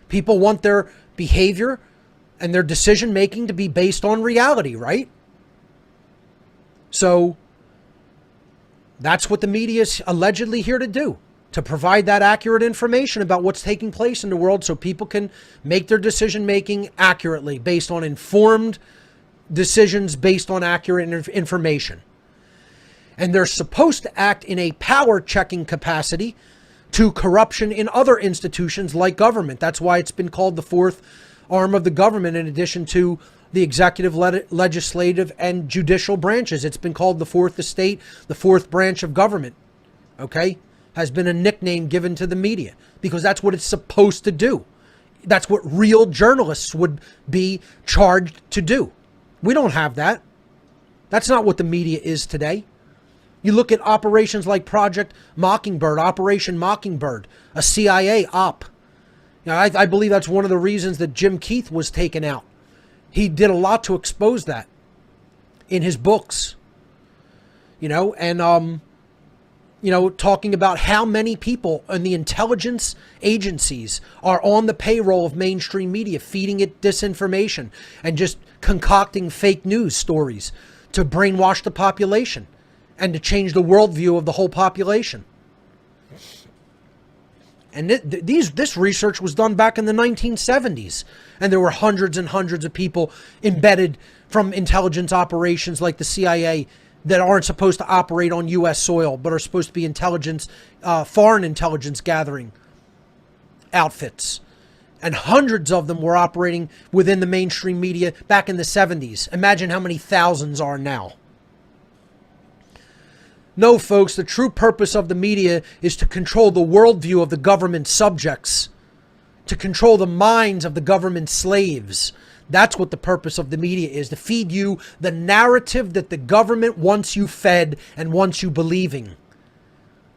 People want their behavior and their decision making to be based on reality, right? So that's what the media is allegedly here to do, to provide that accurate information about what's taking place in the world so people can make their decision making accurately based on informed decisions based on accurate information. And they're supposed to act in a power checking capacity to corruption in other institutions like government. That's why it's been called the fourth arm of the government, in addition to the executive, legislative, and judicial branches. It's been called the fourth estate, the fourth branch of government. Okay? Has been a nickname given to the media because that's what it's supposed to do. That's what real journalists would be charged to do. We don't have that. That's not what the media is today. You look at operations like Project Mockingbird, Operation Mockingbird, a CIA op. You know, I believe that's one of the reasons that Jim Keith was taken out. He did a lot to expose that in his books. And talking about how many people in the intelligence agencies are on the payroll of mainstream media, feeding it disinformation and just concocting fake news stories to brainwash the population and to change the worldview of the whole population. And this research was done back in the 1970s, and there were hundreds and hundreds of people embedded from intelligence operations like the CIA that aren't supposed to operate on U.S. soil, but are supposed to be foreign intelligence gathering outfits. And hundreds of them were operating within the mainstream media back in the 70s. Imagine how many thousands are now. No, folks, the true purpose of the media is to control the worldview of the government subjects, to control the minds of the government slaves. That's what the purpose of the media is, to feed you the narrative that the government wants you fed and wants you believing.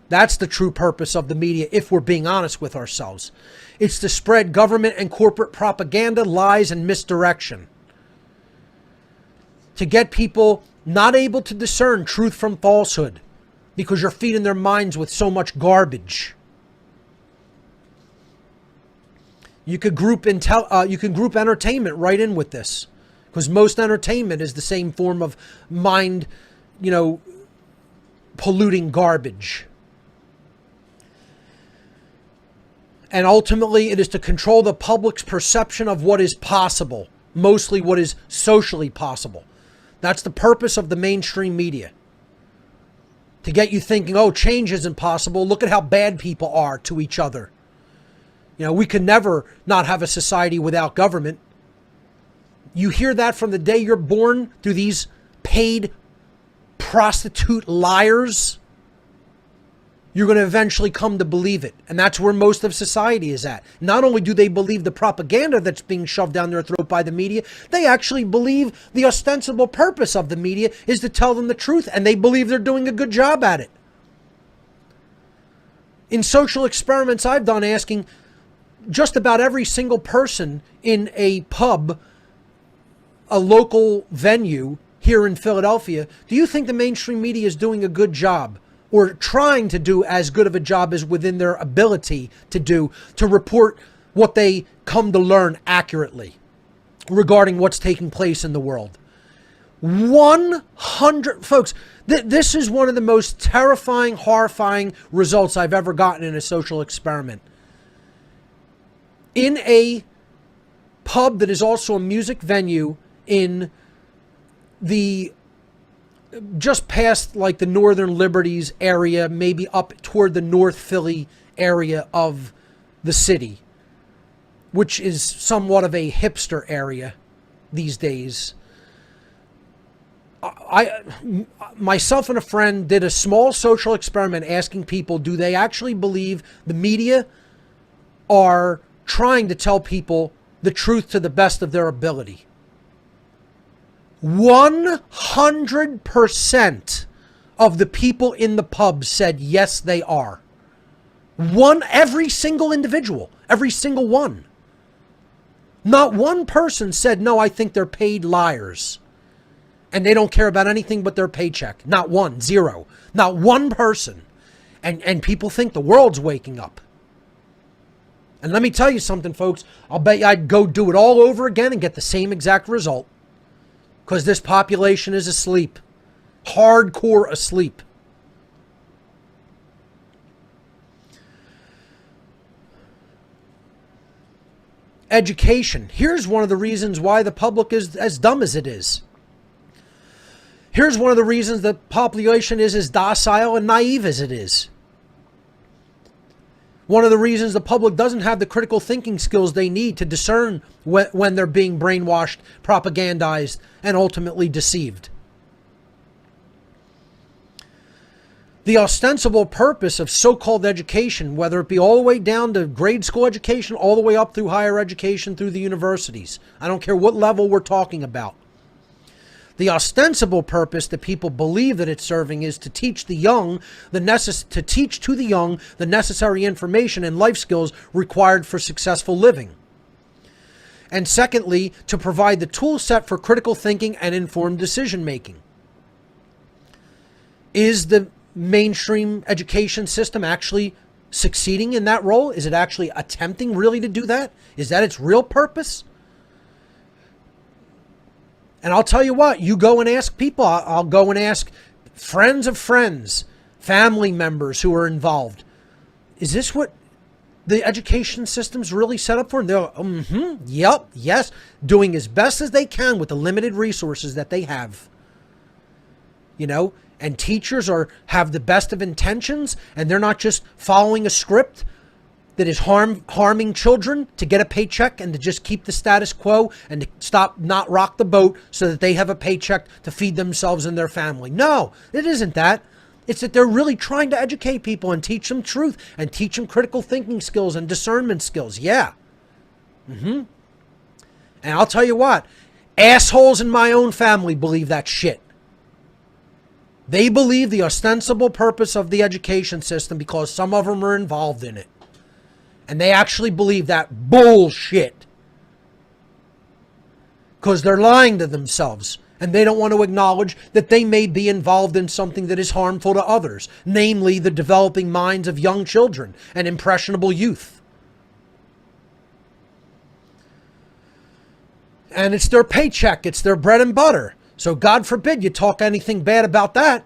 That's the true purpose of the media, if we're being honest with ourselves. It's to spread government and corporate propaganda, lies, and misdirection. To get people not able to discern truth from falsehood because you're feeding their minds with so much garbage. You could group entertainment right in with this, because most entertainment is the same form of mind, polluting garbage. And ultimately, it is to control the public's perception of what is possible, mostly what is socially possible. That's the purpose of the mainstream media. To get you thinking, oh, change isn't possible. Look at how bad people are to each other. We could never not have a society without government. You hear that from the day you're born through these paid prostitute liars. You're going to eventually come to believe it. And that's where most of society is at. Not only do they believe the propaganda that's being shoved down their throat by the media, they actually believe the ostensible purpose of the media is to tell them the truth, and they believe they're doing a good job at it. In social experiments I've done, asking just about every single person in a pub, a local venue here in Philadelphia, do you think the mainstream media is doing a good job, or trying to do as good of a job as within their ability to do, to report what they come to learn accurately regarding what's taking place in the world? 100, folks, this is one of the most terrifying, horrifying results I've ever gotten in a social experiment. In a pub that is also a music venue in the just past like the Northern Liberties area, maybe up toward the North Philly area of the city, which is somewhat of a hipster area these days. Myself and a friend did a small social experiment asking people, do they actually believe the media are trying to tell people the truth to the best of their ability? 100% of the people in the pub said yes, they are. Every single individual, every single one. Not one person said, no, I think they're paid liars and they don't care about anything but their paycheck. Not one, zero. Not one person. And people think the world's waking up. And let me tell you something, folks. I'll bet you I'd go do it all over again and get the same exact result. Because this population is asleep. Hardcore asleep. Education. Here's one of the reasons why the public is as dumb as it is. Here's one of the reasons the population is as docile and naive as it is. One of the reasons the public doesn't have the critical thinking skills they need to discern when they're being brainwashed, propagandized, and ultimately deceived. The ostensible purpose of so-called education, whether it be all the way down to grade school education, all the way up through higher education, through the universities. I don't care what level we're talking about. The ostensible purpose that people believe that it's serving is to teach the young the necessary information and life skills required for successful living. And secondly, to provide the tool set for critical thinking and informed decision making. Is the mainstream education system actually succeeding in that role? Is it actually attempting really to do that? Is that its real purpose? And I'll tell you what, you go and ask people. I'll go and ask friends of friends, family members who are involved. Is this what the education system's really set up for? And they're yep, yes, doing as best as they can with the limited resources that they have. You know, and teachers have the best of intentions, and they're not just following a script that is harming children to get a paycheck and to just keep the status quo and to not rock the boat so that they have a paycheck to feed themselves and their family. No, it isn't that. It's that they're really trying to educate people and teach them truth and teach them critical thinking skills and discernment skills. Yeah. And I'll tell you what, assholes in my own family believe that shit. They believe the ostensible purpose of the education system because some of them are involved in it. And they actually believe that bullshit. Because they're lying to themselves. And they don't want to acknowledge that they may be involved in something that is harmful to others. Namely, the developing minds of young children and impressionable youth. And it's their paycheck. It's their bread and butter. So God forbid you talk anything bad about that.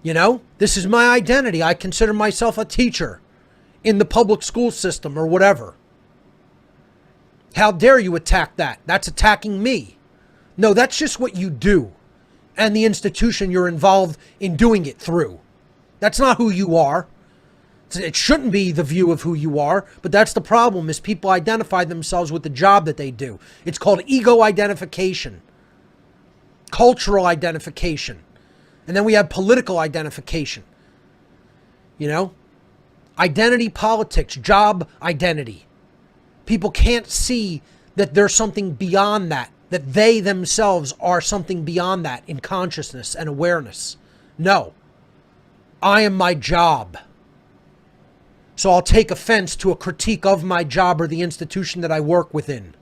You know, this is my identity. I consider myself a teacher in the public school system or whatever. How dare you attack that? That's attacking me. No, that's just what you do and the institution you're involved in doing it through. That's not who you are. It shouldn't be the view of who you are, but that's the problem is people identify themselves with the job that they do. It's called ego identification, cultural identification, and then we have political identification. You know? Identity politics, job identity. People can't see that there's something beyond that they themselves are something beyond that in consciousness and awareness. No, I am my job. So I'll take offense to a critique of my job or the institution that I work within.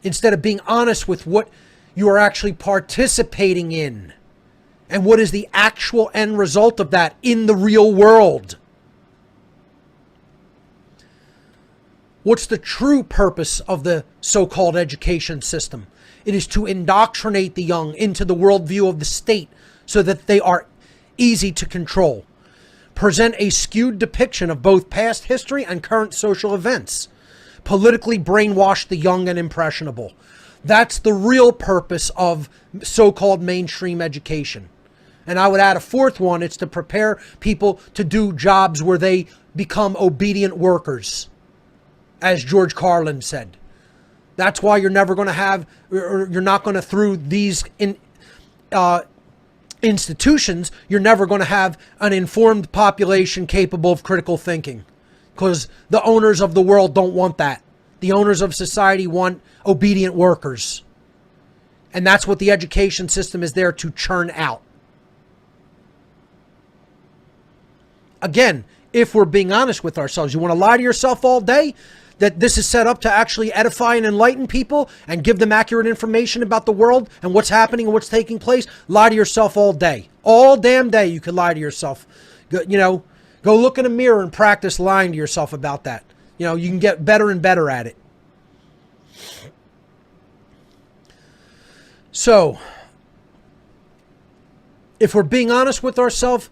Instead of being honest with what you are actually participating in. And what is the actual end result of that in the real world? What's the true purpose of the so-called education system? It is to indoctrinate the young into the worldview of the state so that they are easy to control. Present a skewed depiction of both past history and current social events. Politically brainwash the young and impressionable. That's the real purpose of so-called mainstream education. And I would add a fourth one. It's to prepare people to do jobs where they become obedient workers, as George Carlin said. That's why you're never going to have, or you're not going to, through these institutions, you're never going to have an informed population capable of critical thinking. Because the owners of the world don't want that. The owners of society want obedient workers. And that's what the education system is there to churn out. Again, if we're being honest with ourselves. You want to lie to yourself all day that this is set up to actually edify and enlighten people and give them accurate information about the world and what's happening and what's taking place? Lie to yourself all day. All damn day you can lie to yourself. Go look in a mirror and practice lying to yourself about that. You can get better and better at it. So, if we're being honest with ourselves,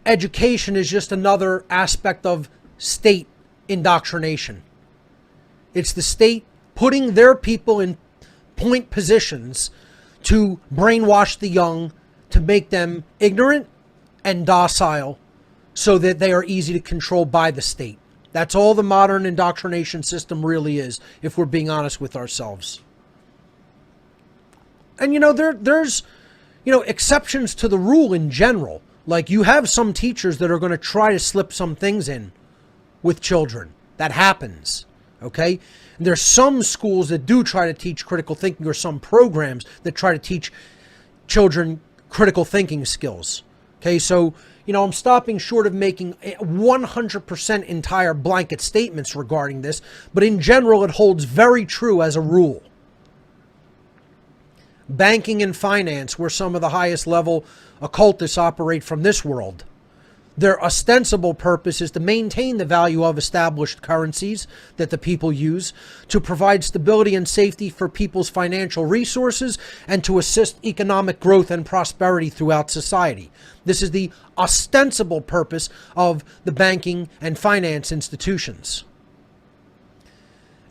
education is just another aspect of state indoctrination. It's the state putting their people in point positions to brainwash the young, to make them ignorant and docile so that they are easy to control by the state. That's all the modern indoctrination system really is, if we're being honest with ourselves. And there's exceptions to the rule in general. Like, you have some teachers that are going to try to slip some things in with children. That happens. Okay? And there's some schools that do try to teach critical thinking, or some programs that try to teach children critical thinking skills. Okay? So, I'm stopping short of making 100% entire blanket statements regarding this, but in general, it holds very true as a rule. Banking and finance, where some of the highest level occultists operate from this world, their ostensible purpose is to maintain the value of established currencies that the people use, to provide stability and safety for people's financial resources, and to assist economic growth and prosperity throughout society. This is the ostensible purpose of the banking and finance institutions.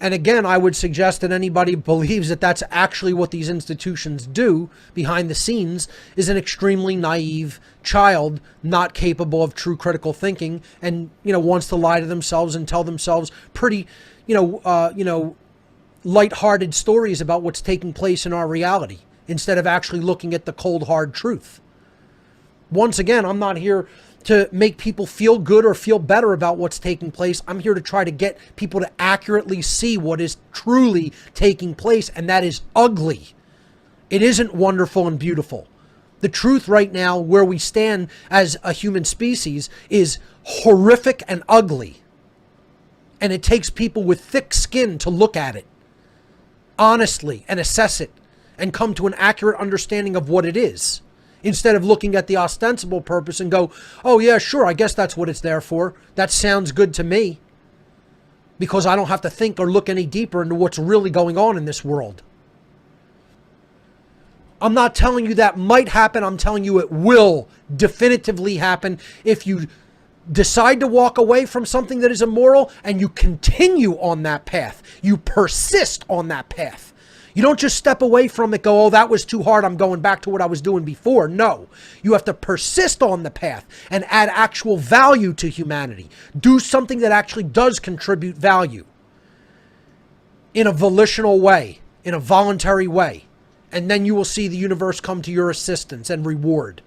And again, I would suggest that anybody who believes that that's actually what these institutions do behind the scenes is an extremely naive child, not capable of true critical thinking, and wants to lie to themselves and tell themselves pretty, lighthearted stories about what's taking place in our reality, instead of actually looking at the cold, hard truth. Once again, I'm not here to make people feel good or feel better about what's taking place. I'm here to try to get people to accurately see what is truly taking place, and that is ugly. It isn't wonderful and beautiful. The truth right now, where we stand as a human species, is horrific and ugly. And it takes people with thick skin to look at it honestly and assess it and come to an accurate understanding of what it is, instead of looking at the ostensible purpose and go, oh yeah, sure, I guess that's what it's there for. That sounds good to me, because I don't have to think or look any deeper into what's really going on in this world. I'm not telling you that might happen. I'm telling you it will definitively happen if you decide to walk away from something that is immoral and you continue on that path. You persist on that path. You don't just step away from it, go, oh, that was too hard, I'm going back to what I was doing before. No, you have to persist on the path and add actual value to humanity. Do something that actually does contribute value in a volitional way, in a voluntary way. And then you will see the universe come to your assistance and reward.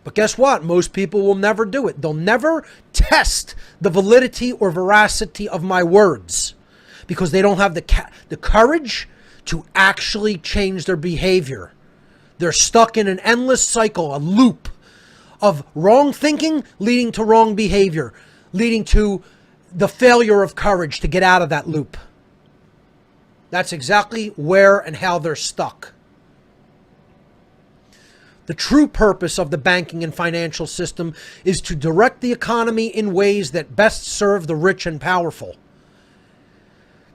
But guess what? Most people will never do it. They'll never test the validity or veracity of my words, because they don't have the courage to actually change their behavior. They're stuck in an endless cycle, a loop of wrong thinking leading to wrong behavior, leading to the failure of courage to get out of that loop. That's exactly where and how they're stuck. The true purpose of the banking and financial system is to direct the economy in ways that best serve the rich and powerful,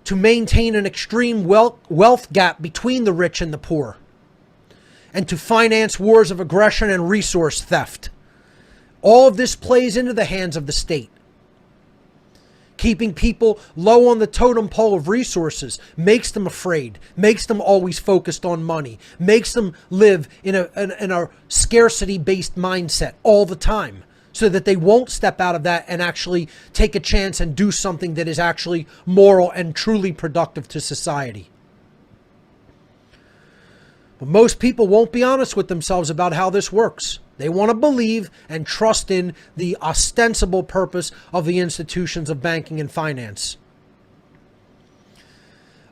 to maintain an extreme wealth gap between the rich and the poor, and to finance wars of aggression and resource theft. All of this plays into the hands of the state. Keeping people low on the totem pole of resources makes them afraid, makes them always focused on money, makes them live in a scarcity-based mindset all the time, so that they won't step out of that and actually take a chance and do something that is actually moral and truly productive to society. But most people won't be honest with themselves about how this works. They want to believe and trust in the ostensible purpose of the institutions of banking and finance.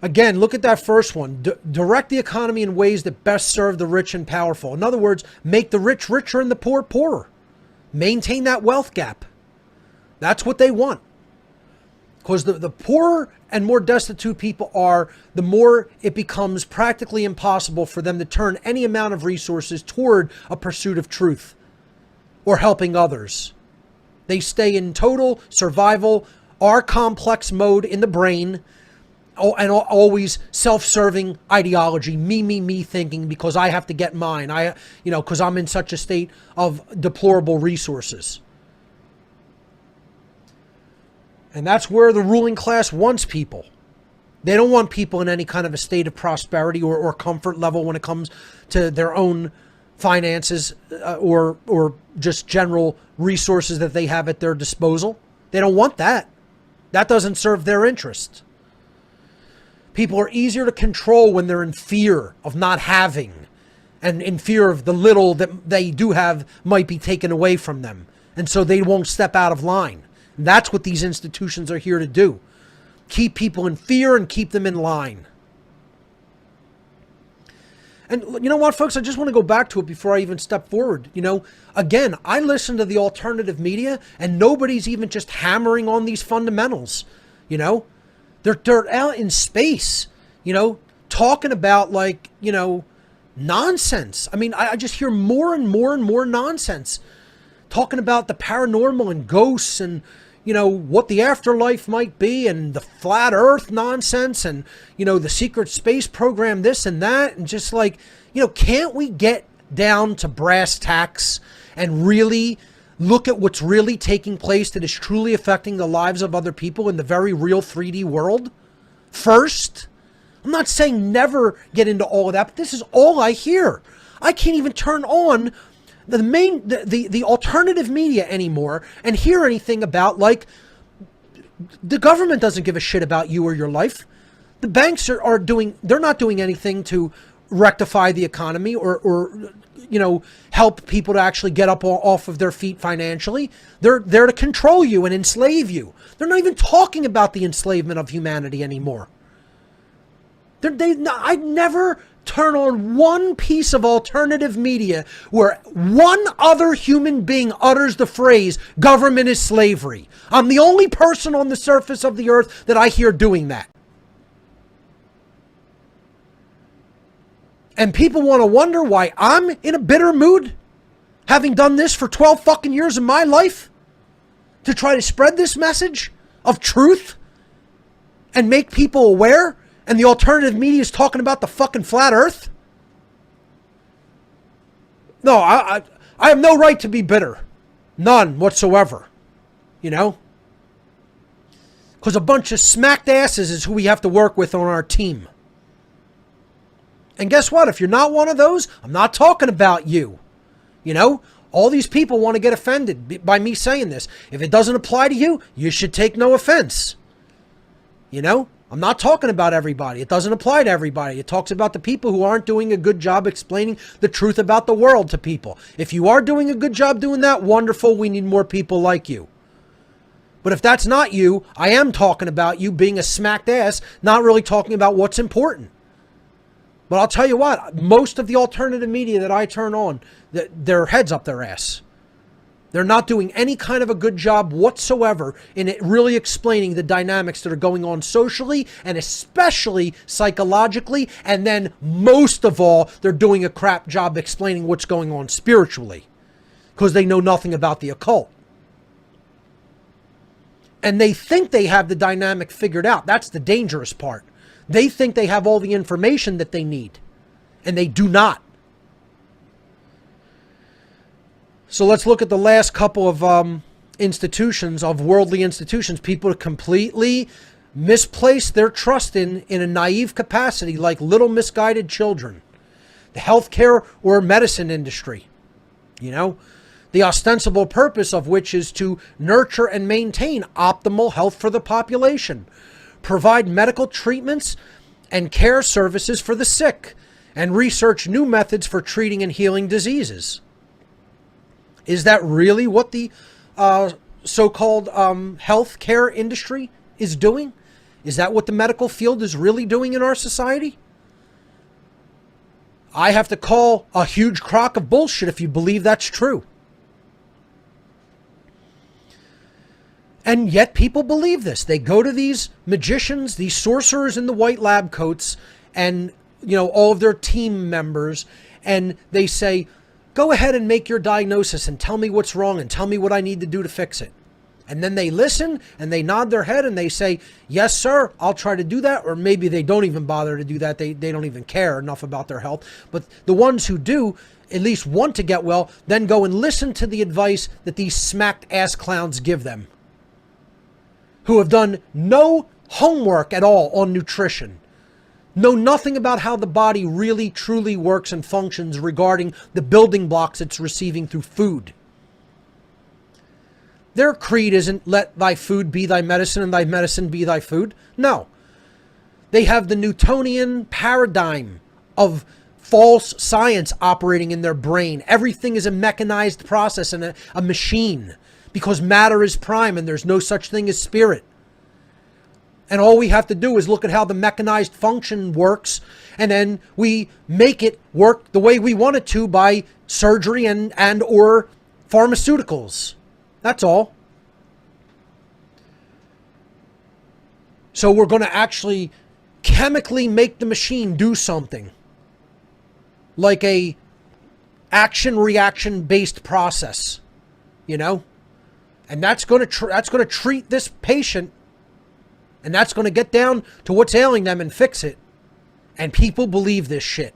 Again, look at that first one. Direct the economy in ways that best serve the rich and powerful. In other words, make the rich richer and the poor poorer. Maintain that wealth gap. That's what they want. Because the poorer and more destitute people are, the more it becomes practically impossible for them to turn any amount of resources toward a pursuit of truth or helping others. They stay in total survival, our complex mode in the brain, and always self-serving ideology, me thinking because I have to get mine. Because I'm in such a state of deplorable resources. And that's where the ruling class wants people. They don't want people in any kind of a state of prosperity or comfort level when it comes to their own finances or just general resources that they have at their disposal. They don't want that. That doesn't serve their interest. People are easier to control when they're in fear of not having and in fear of the little that they do have might be taken away from them. And so they won't step out of line. And that's what these institutions are here to do. Keep people in fear and keep them in line. And you know what, folks? I just want to go back to it before I even step forward. Again, I listen to the alternative media and nobody's even just hammering on these fundamentals. They're out in space, talking about nonsense. I mean, I just hear more and more and more nonsense. Talking about the paranormal and ghosts and, what the afterlife might be and the flat earth nonsense and, the secret space program, this and that. And just can't we get down to brass tacks and really look at what's really taking place that is truly affecting the lives of other people in the very real 3D world first? I'm not saying never get into all of that, but this is all I hear. I can't even turn on the alternative media anymore and hear anything about the government doesn't give a shit about you or your life. The banks they're not doing anything to rectify the economy or help people to actually get up off of their feet financially. They're there to control you and enslave you. They're not even talking about the enslavement of humanity anymore. I never turn on one piece of alternative media where one other human being utters the phrase, government is slavery. I'm the only person on the surface of the earth that I hear doing that. And people want to wonder why I'm in a bitter mood, having done this for 12 fucking years of my life, to try to spread this message of truth and make people aware, and the alternative media is talking about the fucking flat earth? No, I have no right to be bitter. None whatsoever. Because a bunch of smacked asses is who we have to work with on our team. And guess what? If you're not one of those, I'm not talking about you. All these people want to get offended by me saying this. If it doesn't apply to you, you should take no offense. I'm not talking about everybody. It doesn't apply to everybody. It talks about the people who aren't doing a good job explaining the truth about the world to people. If you are doing a good job doing that, wonderful. We need more people like you. But if that's not you, I am talking about you being a smacked ass, not really talking about what's important. But I'll tell you what, most of the alternative media that I turn on, their heads up their ass. They're not doing any kind of a good job whatsoever in it really explaining the dynamics that are going on socially and especially psychologically. And then most of all, they're doing a crap job explaining what's going on spiritually because they know nothing about the occult. And they think they have the dynamic figured out. That's the dangerous part. They think they have all the information that they need, and they do not. So let's look at the last couple of institutions, of worldly institutions. People completely misplace their trust in a naive capacity, like little misguided children. The healthcare or medicine industry, the ostensible purpose of which is to nurture and maintain optimal health for the population, provide medical treatments and care services for the sick, and research new methods for treating and healing diseases. Is that really what the so-called health care industry is doing? Is that what the medical field is really doing in our society? I have to call a huge crock of bullshit if you believe that's true. And yet people believe this. They go to these magicians, these sorcerers in the white lab coats, and all of their team members, and they say, go ahead and make your diagnosis and tell me what's wrong and tell me what I need to do to fix it. And then they listen and they nod their head and they say, yes, sir, I'll try to do that. Or maybe they don't even bother to do that. They don't even care enough about their health. But the ones who do at least want to get well, then go and listen to the advice that these smacked ass clowns give them, who have done no homework at all on nutrition, know nothing about how the body really truly works and functions regarding the building blocks it's receiving through food. Their creed isn't let thy food be thy medicine and thy medicine be thy food. No. They have the Newtonian paradigm of false science operating in their brain. Everything is a mechanized process and a machine, because matter is prime and there's no such thing as spirit. And all we have to do is look at how the mechanized function works, and then we make it work the way we want it to by surgery and or pharmaceuticals. That's all. So we're going to actually chemically make the machine do something, like a action-reaction based process, and that's going to treat this patient, and that's going to get down to what's ailing them and fix it. And people believe this shit.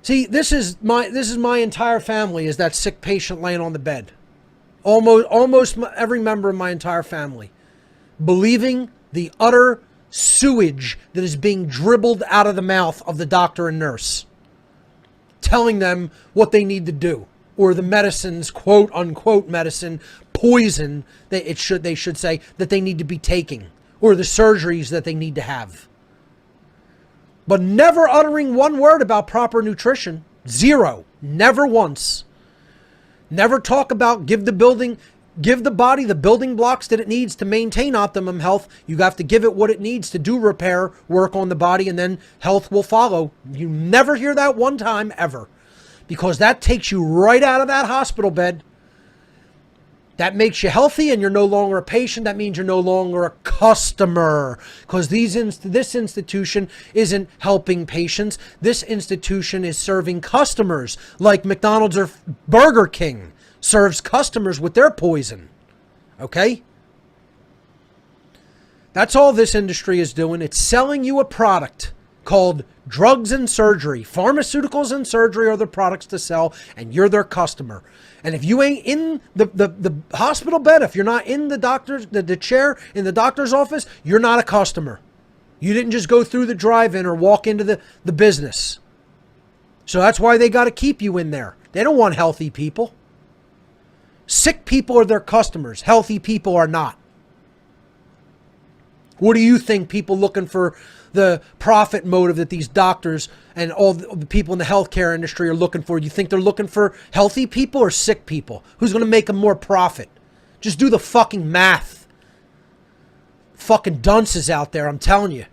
See, this is my entire family, is that sick patient laying on the bed. Almost every member of my entire family believing the utter sewage that is being dribbled out of the mouth of the doctor and nurse, telling them what they need to do, or the medicines, quote unquote medicine, poison that they should say that they need to be taking, or the surgeries that they need to have. But never uttering one word about proper nutrition. Zero. Never once. Never talk about give the body the building blocks that it needs to maintain optimum health. You have to give it what it needs to do repair work on the body, and then health will follow. You never hear that one time ever, because that takes you right out of that hospital bed. That makes you healthy, and you're no longer a patient. That means you're no longer a customer, because this institution isn't helping patients. This institution is serving customers, like McDonald's or Burger King serves customers with their poison. Okay? That's all this industry is doing. It's selling you a product called drugs and surgery. Pharmaceuticals and surgery are the products to sell, and you're their customer. And if you ain't in the hospital bed, if you're not in the chair in the doctor's office, you're not a customer. You didn't just go through the drive-in or walk into the business. So that's why they got to keep you in there. They don't want healthy people. Sick people are their customers. Healthy people are not. What do you think people looking for the profit motive that these doctors and all the people in the healthcare industry are looking for? You think they're looking for healthy people or sick people? Who's going to make them more profit? Just do the fucking math. Fucking dunces out there, I'm telling you.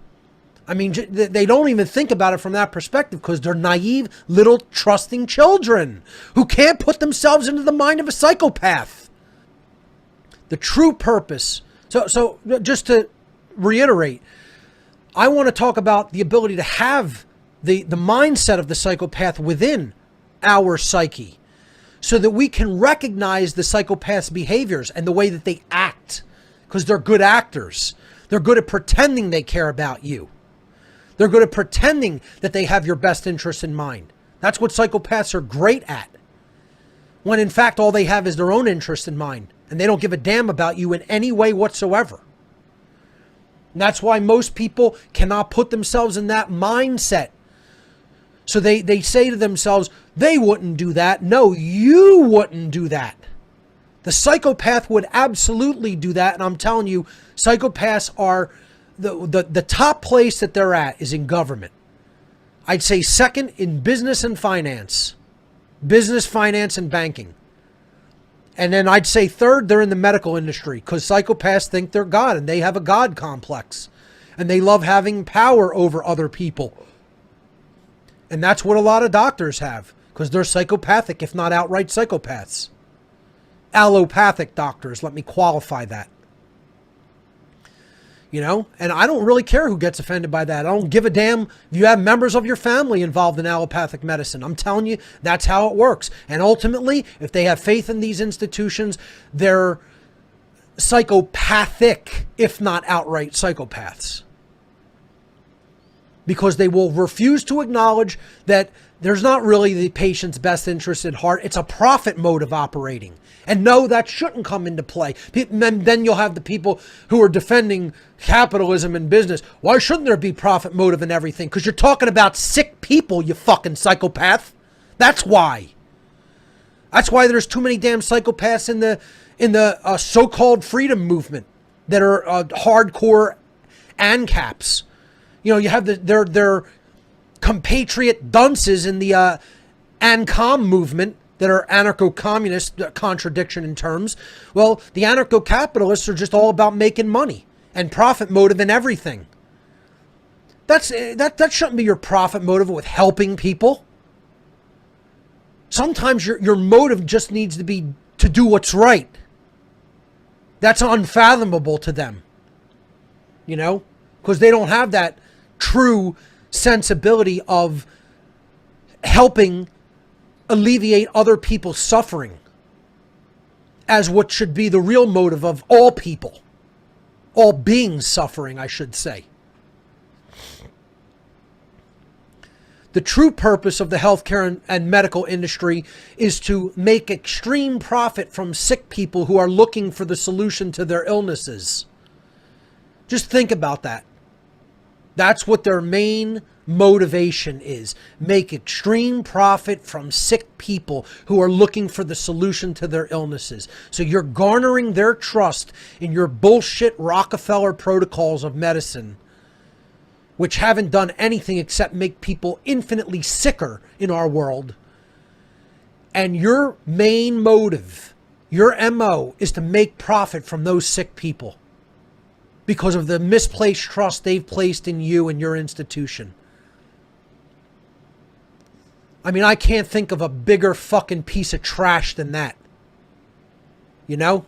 I mean, they don't even think about it from that perspective, because they're naive, little, trusting children who can't put themselves into the mind of a psychopath. The true purpose. So just to reiterate, I want to talk about the ability to have the mindset of the psychopath within our psyche, so that we can recognize the psychopath's behaviors and the way that they act, because they're good actors. They're good at pretending they care about you. They're good at pretending that they have your best interests in mind. That's what psychopaths are great at, when in fact all they have is their own interest in mind, and they don't give a damn about you in any way whatsoever. And that's why most people cannot put themselves in that mindset. So they say to themselves, they wouldn't do that. No, you wouldn't do that. The psychopath would absolutely do that. And I'm telling you, psychopaths are the top place that they're at is in government. I'd say second in business and finance. Business, finance, and banking. And then I'd say third, they're in the medical industry, because psychopaths think they're God and they have a God complex. And they love having power over other people. And that's what a lot of doctors have, because they're psychopathic, if not outright psychopaths. allopathic doctors. Let me qualify that. You know, and I don't really care who gets offended by that. I don't give a damn if you have members of your family involved in allopathic medicine. I'm telling you, that's how it works. And ultimately, if they have faith in these institutions, they're psychopathic, if not outright psychopaths. Because they will refuse to acknowledge that there's not really the patient's best interest at heart. It's a profit motive operating. And no, that shouldn't come into play. Then you'll have the people who are defending capitalism and business. Why shouldn't there be profit motive in everything? Because you're talking about sick people, you fucking psychopath. That's why. That's why there's too many damn psychopaths in the so-called freedom movement that are hardcore ANCAPs. You know, you have their compatriot dunces in the ANCOM movement that are anarcho-communist, contradiction in terms. Well, the anarcho-capitalists are just all about making money and profit motive in everything. That shouldn't be your profit motive with helping people. Sometimes your motive just needs to be to do what's right. That's unfathomable to them. You know, because they don't have that true sensibility of helping alleviate other people's suffering as what should be the real motive of all people, all beings suffering, I should say. The true purpose of the healthcare and medical industry is to make extreme profit from sick people who are looking for the solution to their illnesses. Just think about that. That's what their main motivation is. Make extreme profit from sick people who are looking for the solution to their illnesses. So you're garnering their trust in your bullshit Rockefeller protocols of medicine, which haven't done anything except make people infinitely sicker in our world. And your main motive, your MO, is to make profit from those sick people because of the misplaced trust they've placed in you and your institution. I mean, I can't think of a bigger fucking piece of trash than that. You know?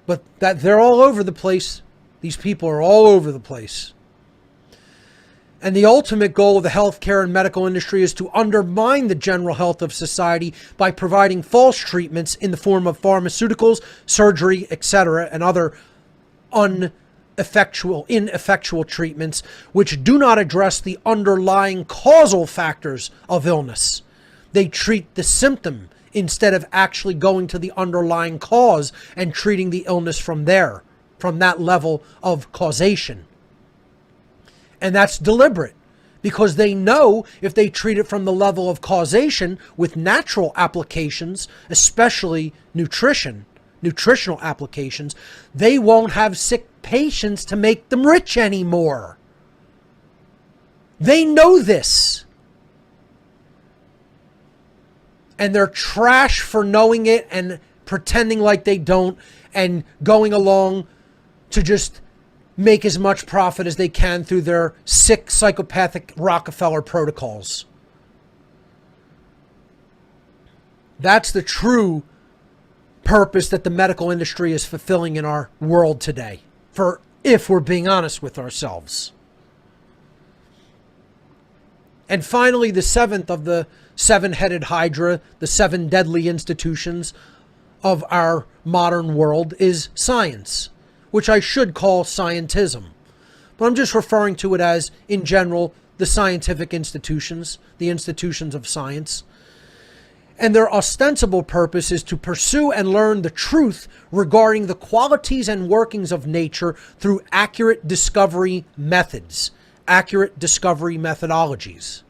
But that they're all over the place. These people are all over the place. And the ultimate goal of the healthcare and medical industry is to undermine the general health of society by providing false treatments in the form of pharmaceuticals, surgery, etc., and other ineffectual treatments which do not address the underlying causal factors of illness. They treat the symptom instead of actually going to the underlying cause and treating the illness from that level of causation. And that's deliberate because they know if they treat it from the level of causation with natural applications, especially nutritional applications, they won't have sick patients to make them rich anymore. They know this. And they're trash for knowing it and pretending like they don't and going along to just make as much profit as they can through their sick, psychopathic Rockefeller protocols. That's the true purpose that the medical industry is fulfilling in our world today, if we're being honest with ourselves. And finally, the seventh of the seven-headed hydra, the seven deadly institutions of our modern world, is science, which I should call scientism. But I'm just referring to it as, in general, the scientific institutions, the institutions of science. And their ostensible purpose is to pursue and learn the truth regarding the qualities and workings of nature through accurate discovery methods, accurate discovery methodologies.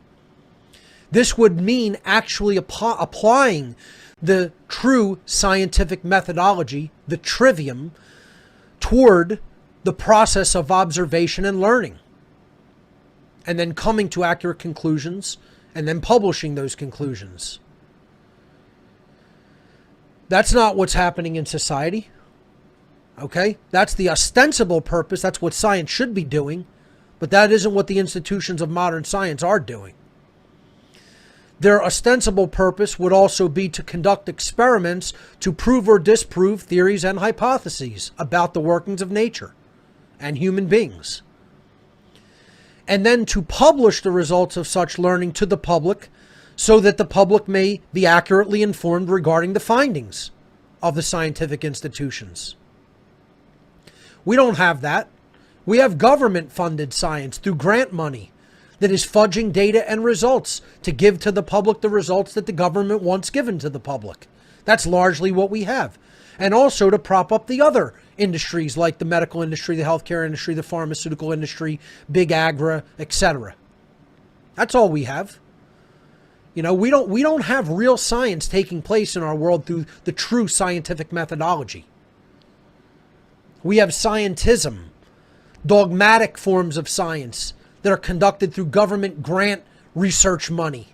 This would mean actually applying the true scientific methodology, the trivium, toward the process of observation and learning, and then coming to accurate conclusions and then publishing those conclusions. That's not what's happening in society. Okay? That's the ostensible purpose. That's what science should be doing. But that isn't what the institutions of modern science are doing. Their ostensible purpose would also be to conduct experiments to prove or disprove theories and hypotheses about the workings of nature and human beings, and then to publish the results of such learning to the public so that the public may be accurately informed regarding the findings of the scientific institutions. We don't have that. We have government-funded science through grant money that is fudging data and results to give to the public the results that the government wants given to the public. That's largely what we have. And also to prop up the other industries like the medical industry, the healthcare industry, the pharmaceutical industry, big agri, etc. That's all we have. You know, we don't have real science taking place in our world through the true scientific methodology. We have scientism, dogmatic forms of science that are conducted through government grant research money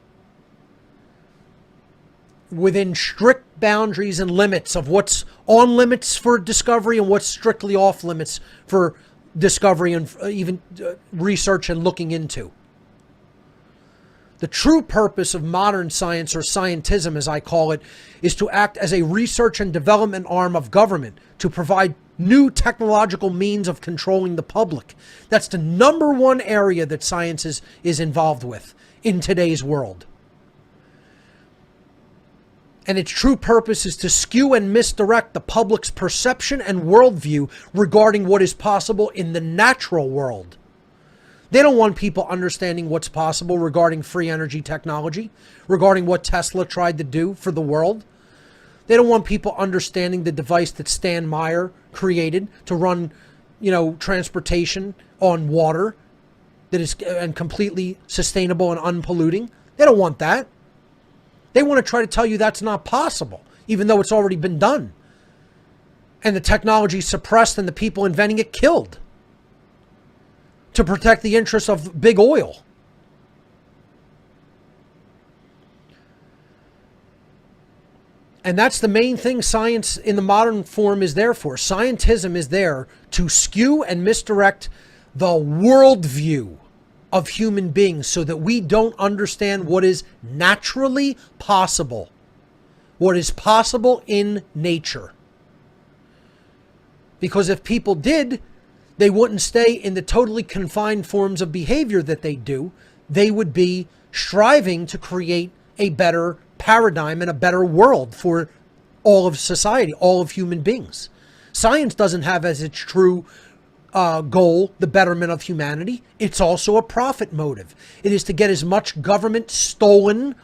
within strict boundaries and limits of what's on limits for discovery and what's strictly off limits for discovery and even research and looking into. The true purpose of modern science, or scientism as I call it, is to act as a research and development arm of government to provide new technological means of controlling the public. That's the number one area that science is involved with in today's world. And its true purpose is to skew and misdirect the public's perception and worldview regarding what is possible in the natural world. They don't want people understanding what's possible regarding free energy technology, regarding what Tesla tried to do for the world. They don't want people understanding the device that Stan Meyer created to run, transportation on water that is and completely sustainable and unpolluting. They don't want that. They want to try to tell you that's not possible, even though it's already been done. And the technology suppressed and the people inventing it killed to protect the interests of big oil. And that's the main thing science in the modern form is there for. Scientism is there to skew and misdirect the worldview of human beings so that we don't understand what is naturally possible, what is possible in nature. Because if people did, they wouldn't stay in the totally confined forms of behavior that they do. They would be striving to create a better paradigm and a better world for all of society, all of human beings. Science doesn't have as its true goal the betterment of humanity. It's also a profit motive. It is to get as much government stolen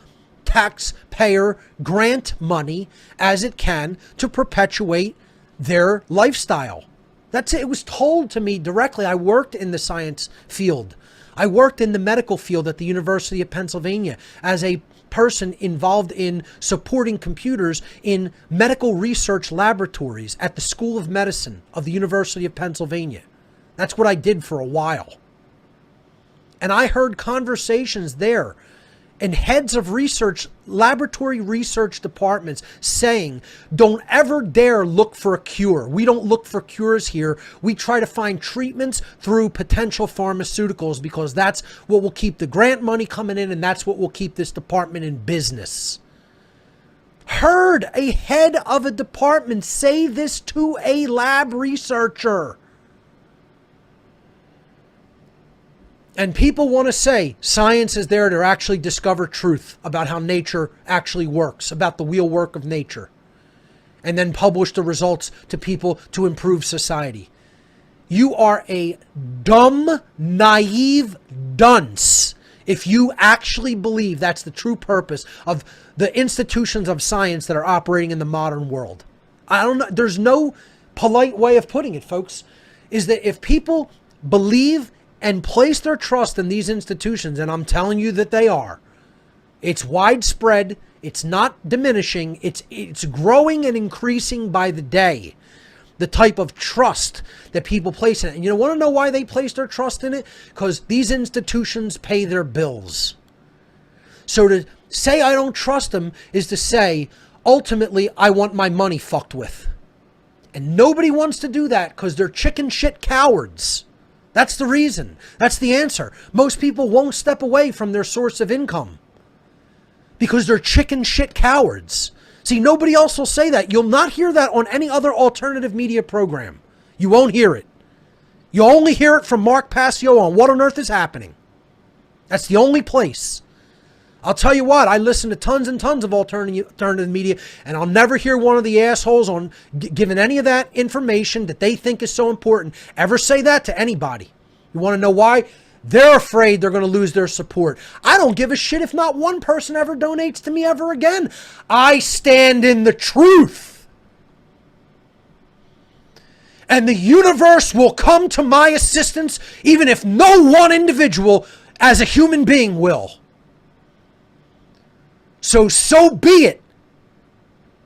taxpayer grant money as it can to perpetuate their lifestyle. That's it. It was told to me directly. I worked in the science field. I worked in the medical field at the University of Pennsylvania as a person involved in supporting computers in medical research laboratories at the School of Medicine of the University of Pennsylvania. That's what I did for a while. And I heard conversations there and heads of research, laboratory research departments saying, don't ever dare look for a cure. We don't look for cures here. We try to find treatments through potential pharmaceuticals because that's what will keep the grant money coming in and that's what will keep this department in business. Heard a head of a department say this to a lab researcher. And people want to say science is there to actually discover truth about how nature actually works, about the wheel work of nature, and then publish the results to people to improve society. You are a dumb, naive dunce if you actually believe that's the true purpose of the institutions of science that are operating in the modern world. I don't know. There's no polite way of putting it, folks, is that if people believe and place their trust in these institutions, and I'm telling you that they are. It's widespread. It's not diminishing. It's growing and increasing by the day. The type of trust that people place in it. And you want to know why they place their trust in it? Because these institutions pay their bills. So to say I don't trust them is to say, ultimately, I want my money fucked with. And nobody wants to do that because they're chicken shit cowards. That's the reason. That's the answer. Most people won't step away from their source of income because they're chicken shit cowards. See, nobody else will say that. You'll not hear that on any other alternative media program. You won't hear it. You'll only hear it from Mark Passio on What on Earth is Happening. That's the only place. I'll tell you what, I listen to tons and tons of alternative media, and I'll never hear one of the assholes on giving any of that information that they think is so important ever say that to anybody. You want to know why? They're afraid they're going to lose their support. I don't give a shit if not one person ever donates to me ever again. I stand in the truth. And the universe will come to my assistance even if no one individual as a human being will. So be it.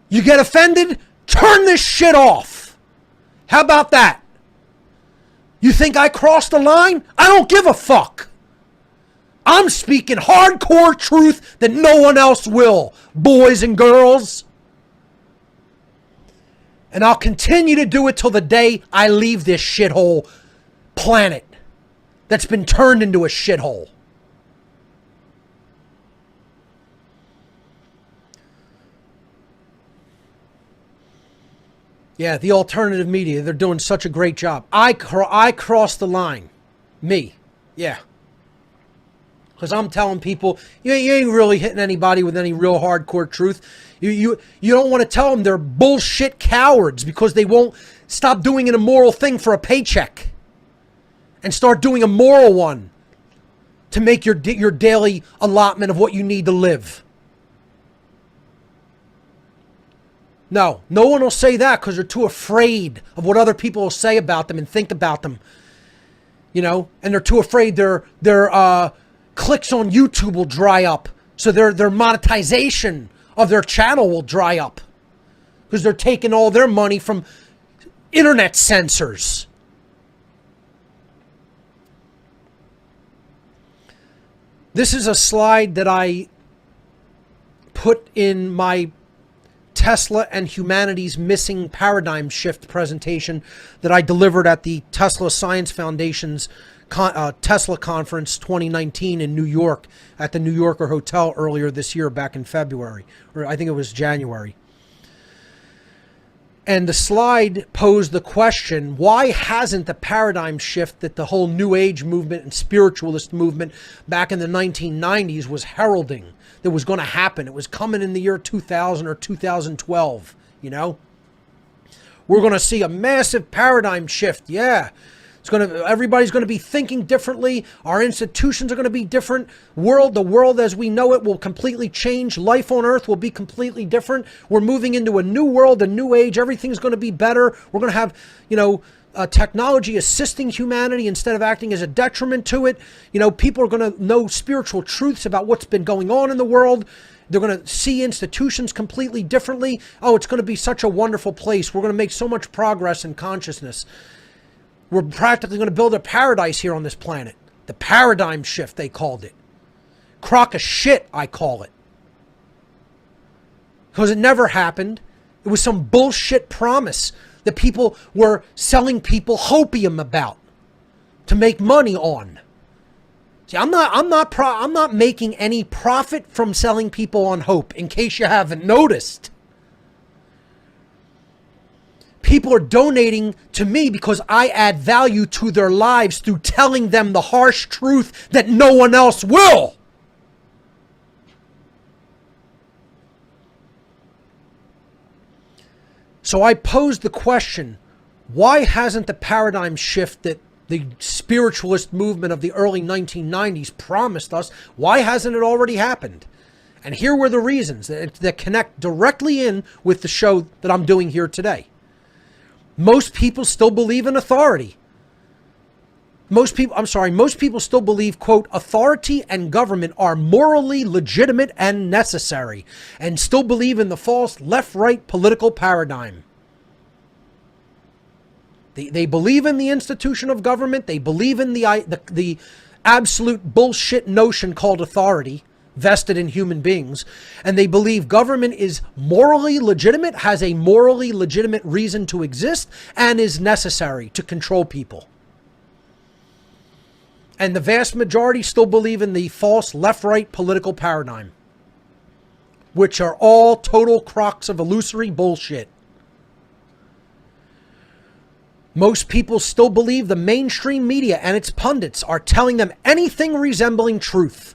You get offended? Turn this shit off. How about that? You think I crossed the line? I don't give a fuck. I'm speaking hardcore truth that no one else will, boys and girls. And I'll continue to do it till the day I leave this shithole planet that's been turned into a shithole. Yeah, the alternative media, they're doing such a great job. I crossed the line. Me. Yeah. Because I'm telling people, you ain't really hitting anybody with any real hardcore truth. You don't want to tell them they're bullshit cowards because they won't stop doing an immoral thing for a paycheck and start doing a moral one to make your daily allotment of what you need to live. No one will say that because they're too afraid of what other people will say about them and think about them. You know, and they're too afraid their clicks on YouTube will dry up. So their monetization of their channel will dry up because they're taking all their money from internet censors. This is a slide that I put in my Tesla and Humanity's Missing Paradigm Shift presentation that I delivered at the Tesla Science Foundation's Tesla Conference 2019 in New York at the New Yorker Hotel earlier this year, back in February, or I think it was January. And the slide posed the question, why hasn't the paradigm shift that the whole New Age movement and spiritualist movement back in the 1990s was heralding that was going to happen? It was coming in the year 2000 or 2012, you know? We're going to see a massive paradigm shift. Yeah. Everybody's going to be thinking differently. Our institutions are going to be different. The world as we know it will completely change. Life on Earth will be completely different. We're moving into a new world, a new age. Everything's going to be better. We're going to have, technology assisting humanity instead of acting as a detriment to it. People are going to know spiritual truths about what's been going on in the world. They're going to see institutions completely differently. Oh, it's going to be such a wonderful place. We're going to make so much progress in consciousness. We're practically going to build a paradise here on this planet. The paradigm shift, they called it. Crock of shit, I call it. Because it never happened. It was some bullshit promise that people were selling people hopium about to make money on. See, I'm not making any profit from selling people on hope, in case you haven't noticed. People are donating to me because I add value to their lives through telling them the harsh truth that no one else will. So I posed the question, why hasn't the paradigm shift that the spiritualist movement of the early 1990s promised us, why hasn't it already happened? And here were the reasons that connect directly in with the show that I'm doing here today. Most people still believe in authority. Most people still believe, quote, authority and government are morally legitimate and necessary, and still believe in the false left-right political paradigm. They believe in the institution of government. They believe in the absolute bullshit notion called authority vested in human beings, and they believe government is morally legitimate, has a morally legitimate reason to exist, and is necessary to control people. And the vast majority still believe in the false left-right political paradigm. which are all total crocks of illusory bullshit. Most people still believe the mainstream media and its pundits are telling them anything resembling truth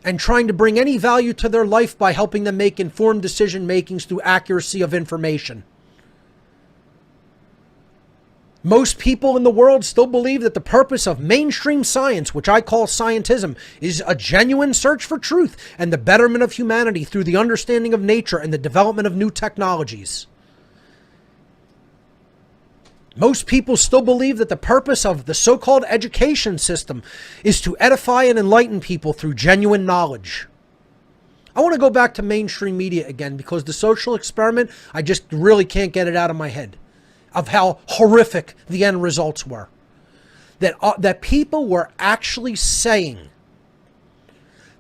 and trying to bring any value to their life by helping them make informed decision makings through accuracy of information. Most people in the world still believe that the purpose of mainstream science, which I call scientism, is a genuine search for truth and the betterment of humanity through the understanding of nature and the development of new technologies. Most people still believe that the purpose of the so-called education system is to edify and enlighten people through genuine knowledge. I want to go back to mainstream media again because the social experiment, I just really can't get it out of my head of how horrific the end results were. That people were actually saying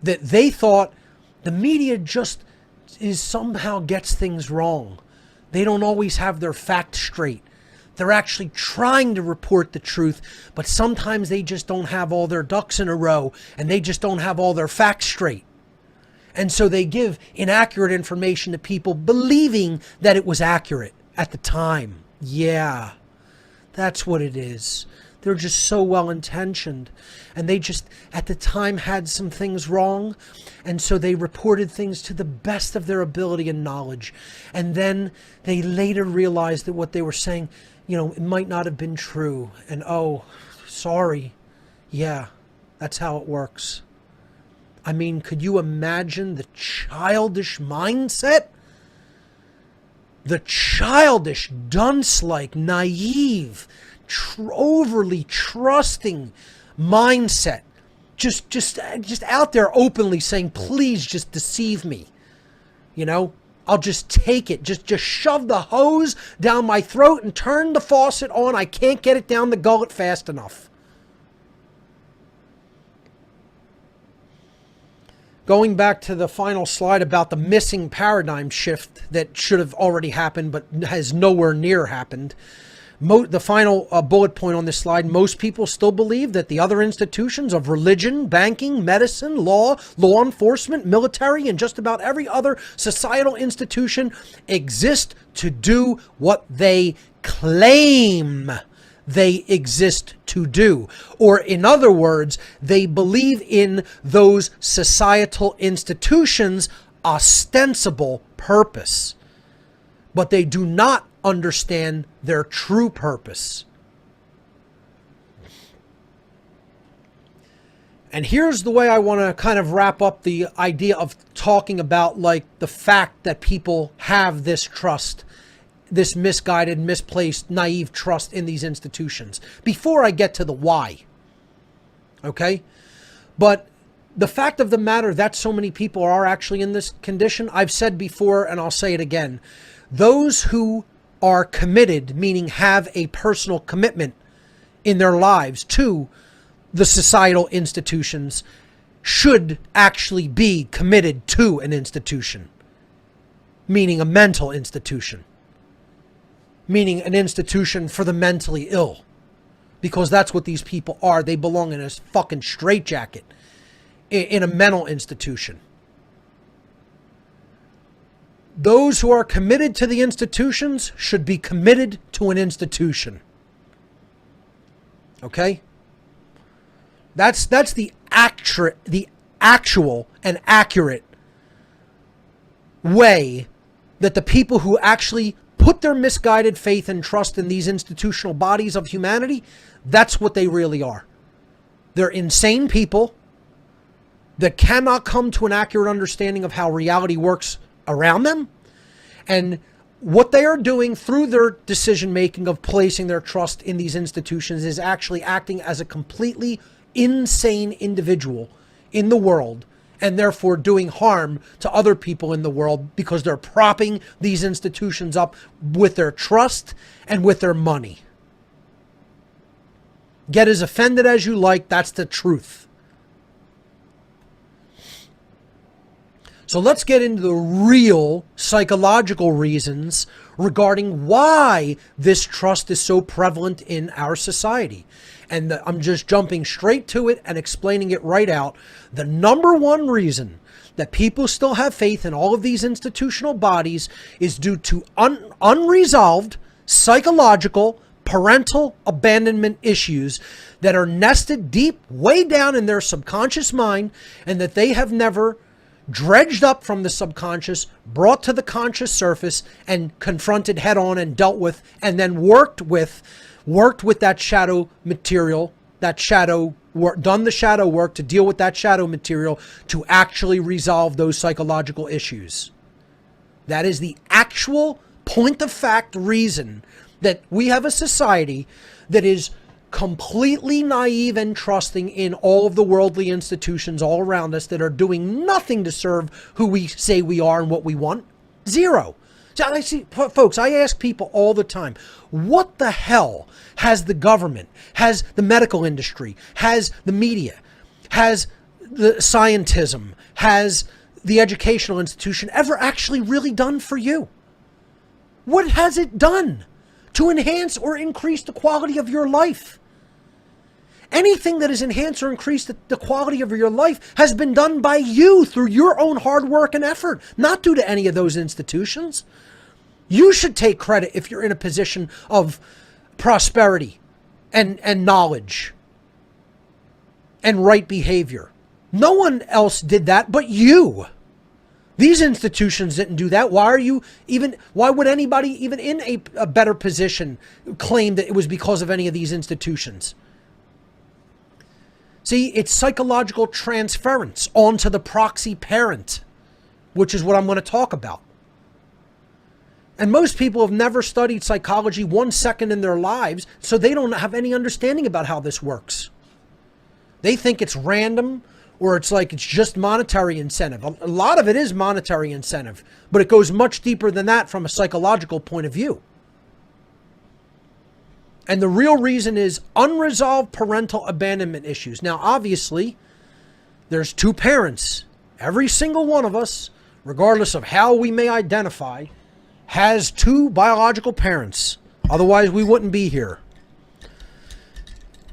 that they thought the media just somehow gets things wrong. They don't always have their facts straight. They're actually trying to report the truth, but sometimes they just don't have all their ducks in a row and they just don't have all their facts straight. And so they give inaccurate information to people believing that it was accurate at the time. Yeah, that's what it is. They're just so well intentioned. And they just, at the time, had some things wrong. And so they reported things to the best of their ability and knowledge. And then they later realized that what they were saying, it might not have been true. And oh, sorry. Yeah, that's how it works. I mean, could you imagine the childish mindset? The childish, dunce-like, naive, overly trusting mindset. Just out there openly saying, please just deceive me. I'll just take it. Just shove the hose down my throat and turn the faucet on. I can't get it down the gullet fast enough. Going back to the final slide about the missing paradigm shift that should have already happened but has nowhere near happened. The final bullet point on this slide, most people still believe that the other institutions of religion, banking, medicine, law enforcement, military, and just about every other societal institution exist to do what they claim they exist to do. Or in other words, they believe in those societal institutions' ostensible purpose, but they do not understand their true purpose. And here's the way I want to kind of wrap up the idea of talking about like the fact that people have this trust, this misguided, misplaced, naive trust in these institutions before I get to the why. Okay? But the fact of the matter that so many people are actually in this condition, I've said before and I'll say it again. Those who are committed, meaning have a personal commitment in their lives to the societal institutions, should actually be committed to an institution, meaning a mental institution. Meaning an institution for the mentally ill. Because that's what these people are. They belong in a fucking straitjacket. In a mental institution. Those who are committed to the institutions should be committed to an institution. Okay? That's the actual and accurate way that the people who actually put their misguided faith and trust in these institutional bodies of humanity, that's what they really are. They're insane people that cannot come to an accurate understanding of how reality works around them. And what they are doing through their decision making of placing their trust in these institutions is actually acting as a completely insane individual in the world, and therefore doing harm to other people in the world because they're propping these institutions up with their trust and with their money. Get as offended as you like, that's the truth. So let's get into the real psychological reasons regarding why this trust is so prevalent in our society. And I'm just jumping straight to it and explaining it right out. The number one reason that people still have faith in all of these institutional bodies is due to unresolved psychological parental abandonment issues that are nested deep way down in their subconscious mind, and that they have never dredged up from the subconscious, brought to the conscious surface, and confronted head on and dealt with, and then worked with that shadow material, that shadow work, done the shadow work to deal with that shadow material to actually resolve those psychological issues. That is the actual point of fact reason that we have a society that is completely naive and trusting in all of the worldly institutions all around us that are doing nothing to serve who we say we are and what we want. Zero. So I see, folks, I ask people all the time, what the hell has the government, has the medical industry, has the media, has the scientism, has the educational institution ever actually really done for you? What has it done to enhance or increase the quality of your life? Anything that has enhanced or increased the quality of your life has been done by you through your own hard work and effort, not due to any of those institutions. You should take credit if you're in a position of prosperity and knowledge and right behavior. No one else did that but you. These institutions didn't do that. Why would anybody even in a better position claim that it was because of any of these institutions? See, it's psychological transference onto the proxy parent, which is what I'm going to talk about. And most people have never studied psychology 1 second in their lives, so they don't have any understanding about how this works. They think it's random, or it's just monetary incentive. A lot of it is monetary incentive, but it goes much deeper than that from a psychological point of view. And the real reason is unresolved parental abandonment issues. Now, obviously, there's two parents. Every single one of us, regardless of how we may identify, has two biological parents. Otherwise, we wouldn't be here.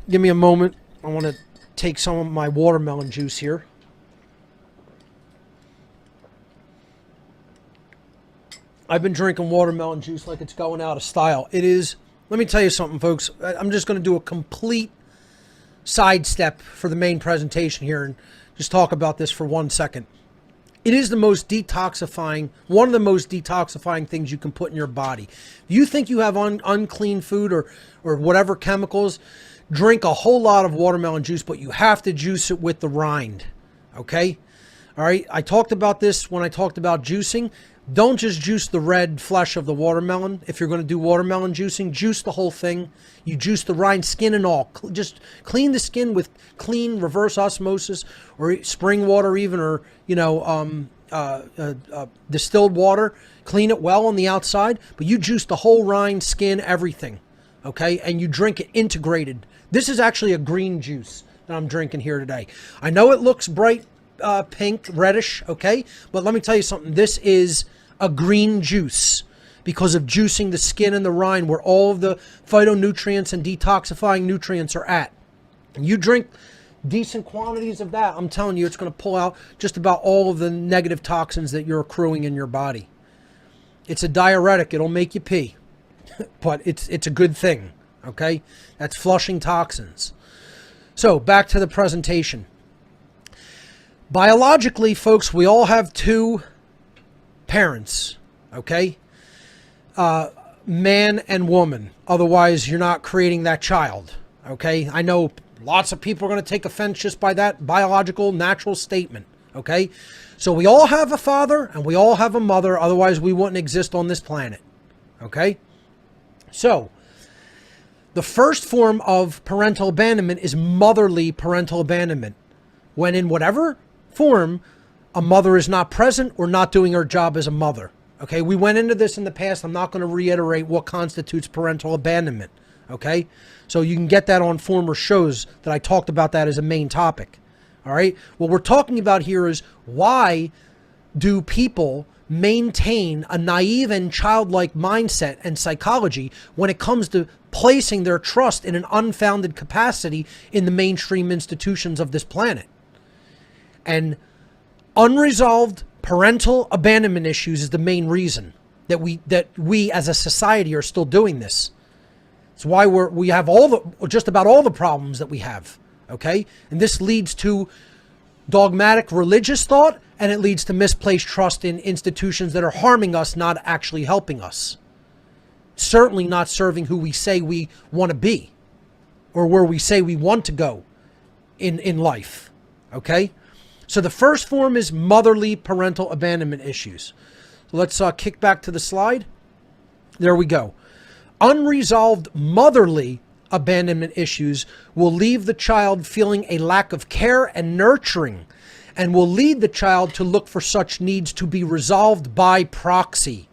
Give me a moment. I want to take some of my watermelon juice here. I've been drinking watermelon juice like it's going out of style. It is. Let me tell you something, folks. I'm just going to do a complete sidestep for the main presentation here and just talk about this for 1 second. It is the most detoxifying, one of the most detoxifying things you can put in your body. If you think you have unclean food or whatever chemicals, drink a whole lot of watermelon juice, but you have to juice it with the rind, okay? All right, I talked about this when I talked about juicing. Don't just juice the red flesh of the watermelon. If you're going to do watermelon juicing, juice the whole thing. You juice the rind, skin and all. Just clean the skin with clean reverse osmosis or spring water even, or, distilled water. Clean it well on the outside, but you juice the whole rind, skin, everything, okay? And you drink it integrated. This is actually a green juice that I'm drinking here today. I know it looks bright pink, reddish, okay? But let me tell you something. This is a green juice because of juicing the skin and the rind where all of the phytonutrients and detoxifying nutrients are at. And you drink decent quantities of that, I'm telling you, it's going to pull out just about all of the negative toxins that you're accruing in your body. It's a diuretic. It'll make you pee, but it's a good thing, okay? That's flushing toxins. So back to the presentation. Biologically, folks, we all have two parents, okay? Man and woman. Otherwise, you're not creating that child, okay? I know lots of people are going to take offense just by that biological, natural statement, okay? So we all have a father and we all have a mother. Otherwise, we wouldn't exist on this planet, okay? So the first form of parental abandonment is motherly parental abandonment. When in whatever form a mother is not present or not doing her job as a mother. Okay, we went into this in the past. I'm not going to reiterate what constitutes parental abandonment. Okay, so you can get that on former shows that I talked about that as a main topic. All right, what we're talking about here is why do people maintain a naive and childlike mindset and psychology when it comes to placing their trust in an unfounded capacity in the mainstream institutions of this planet? And Unresolved parental abandonment issues is the main reason that we as a society are still doing this. It's why we have just about all the problems that we have. Okay? And this leads to dogmatic religious thought, and it leads to misplaced trust in institutions that are harming us, not actually helping us. Certainly not serving who we say we want to be or where we say we want to go in life. Okay? So the first form is motherly parental abandonment issues. Let's kick back to the slide. There we go. Unresolved motherly abandonment issues will leave the child feeling a lack of care and nurturing, and will lead the child to look for such needs to be resolved by proxy.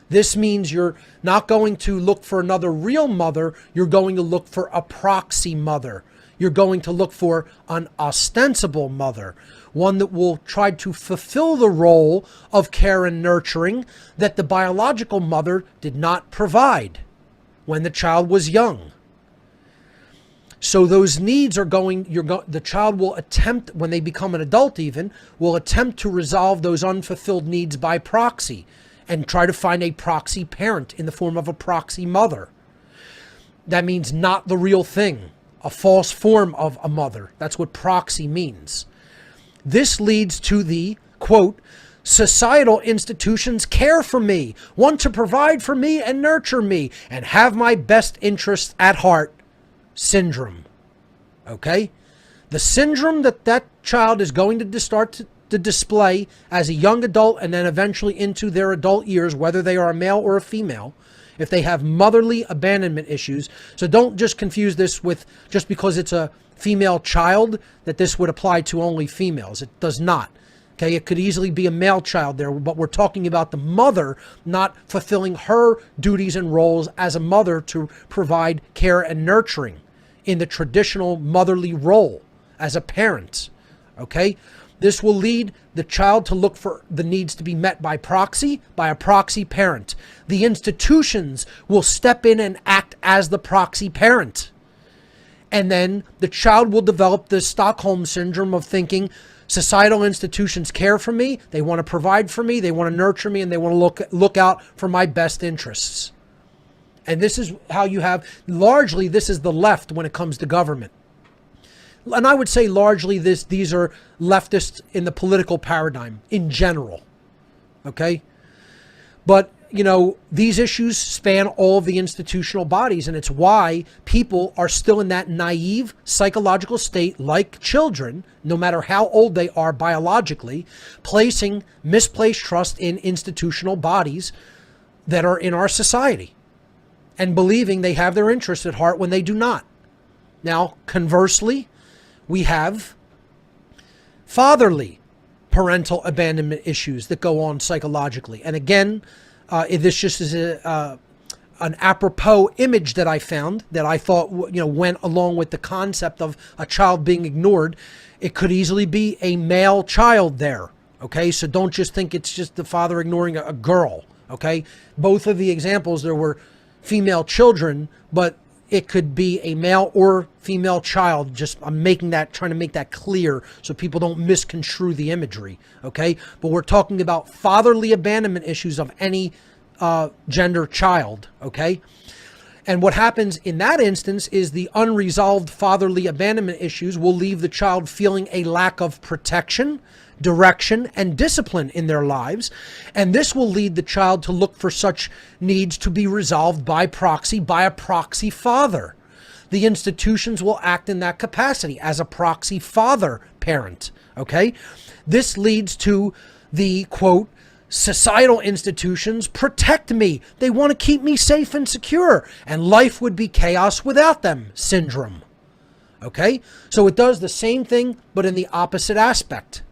This means you're not going to look for another real mother, you're going to look for a proxy mother. You're going to look for an ostensible mother, one that will try to fulfill the role of care and nurturing that the biological mother did not provide when the child was young. So those needs are the child will attempt, when they become an adult even, will attempt to resolve those unfulfilled needs by proxy and try to find a proxy parent in the form of a proxy mother. That means not the real thing, a false form of a mother. That's what proxy means. This leads to the, quote, societal institutions care for me, want to provide for me and nurture me, and have my best interests at heart syndrome. Okay? The syndrome that child is going to start to display as a young adult and then eventually into their adult years, whether they are a male or a female, if they have motherly abandonment issues. So don't just confuse this with just because it's a female child that this would apply to only females. It does not. Okay, it could easily be a male child there, but we're talking about the mother not fulfilling her duties and roles as a mother to provide care and nurturing in the traditional motherly role as a parent. Okay, this will lead the child to look for the needs to be met by proxy, by a proxy parent. The institutions will step in and act as the proxy parent. And then the child will develop the Stockholm syndrome of thinking, societal institutions care for me, they want to provide for me, they want to nurture me, and they want to look out for my best interests. And this is how you have, largely, this is the left when it comes to government. And I would say largely these are leftists in the political paradigm in general. Okay? But, you know, these issues span all of the institutional bodies, and it's why people are still in that naive psychological state, like children, no matter how old they are biologically, placing misplaced trust in institutional bodies that are in our society and believing they have their interests at heart when they do not. Now, conversely, we have fatherly parental abandonment issues that go on psychologically. And again, this just is an apropos image that I found that I thought, went along with the concept of a child being ignored. It could easily be a male child there. Okay, so don't just think it's just the father ignoring a girl. Okay, both of the examples, there were female children, but it could be a male or female child. Just I'm trying to make that clear so people don't misconstrue the imagery. Okay, but we're talking about fatherly abandonment issues of any gender child. Okay, and what happens in that instance is the unresolved fatherly abandonment issues will leave the child feeling a lack of protection, direction, and discipline in their lives. And this will lead the child to look for such needs to be resolved by proxy, by a proxy father. The institutions will act in that capacity as a proxy father parent. Okay? This leads to the, quote, societal institutions protect me. They want to keep me safe and secure, and life would be chaos without them syndrome. Okay? So it does the same thing, but in the opposite aspect.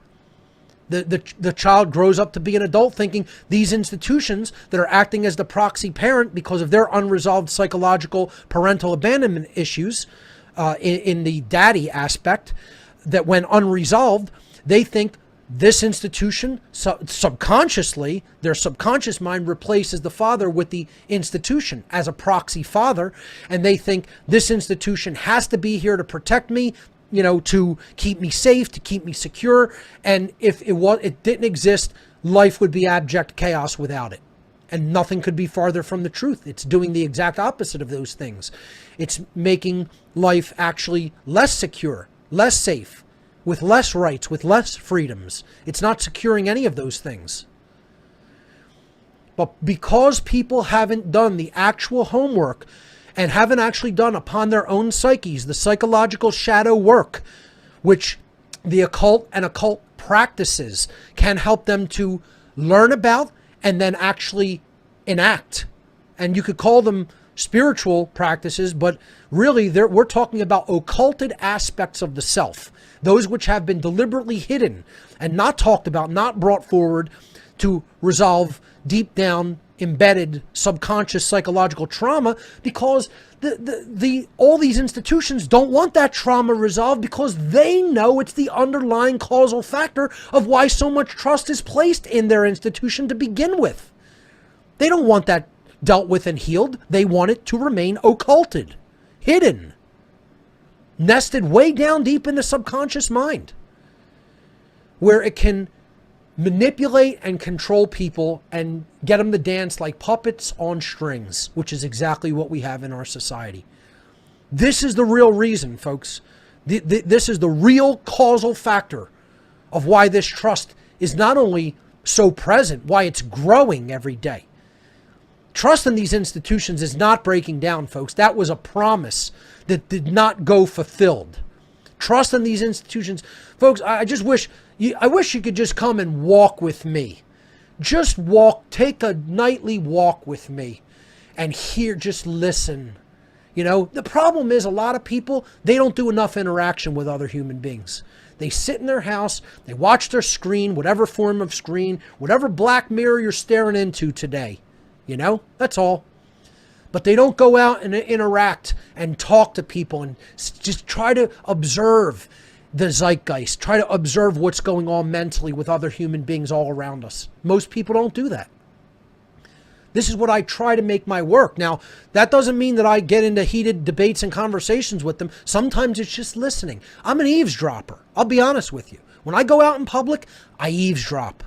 The child grows up to be an adult thinking these institutions that are acting as the proxy parent because of their unresolved psychological parental abandonment issues in the daddy aspect, that when unresolved, they think this institution, subconsciously, their subconscious mind replaces the father with the institution as a proxy father, and they think this institution has to be here to protect me, to keep me safe, to keep me secure. And if it didn't exist, life would be abject chaos without it. And nothing could be farther from the truth. It's doing the exact opposite of those things. It's making life actually less secure, less safe, with less rights, with less freedoms. It's not securing any of those things. But because people haven't done the actual homework and haven't actually done upon their own psyches the psychological shadow work, which the occult and occult practices can help them to learn about and then actually enact. And you could call them spiritual practices, but really we're talking about occulted aspects of the self, those which have been deliberately hidden and not talked about, not brought forward to resolve deep down embedded subconscious psychological trauma, because all these institutions don't want that trauma resolved, because they know it's the underlying causal factor of why so much trust is placed in their institution to begin with. They don't want that dealt with and healed. They want it to remain occulted, hidden, nested way down deep in the subconscious mind, where it can manipulate and control people and get them to dance like puppets on strings, which is exactly what we have in our society. This is the real reason, folks. This is the real causal factor of why this trust is not only so present, why it's growing every day. Trust in these institutions is not breaking down, folks. That was a promise that did not go fulfilled. Trust in these institutions. Folks, I wish you could just come and walk with me. Just walk, take a nightly walk with me and just listen. The problem is a lot of people, they don't do enough interaction with other human beings. They sit in their house, they watch their screen, whatever form of screen, whatever Black Mirror you're staring into today. That's all. But they don't go out and interact and talk to people and just try to observe the zeitgeist, try to observe what's going on mentally with other human beings all around us. Most people don't do that. This is what I try to make my work. Now, that doesn't mean that I get into heated debates and conversations with them. Sometimes it's just listening. I'm an eavesdropper. I'll be honest with you. When I go out in public, I eavesdrop.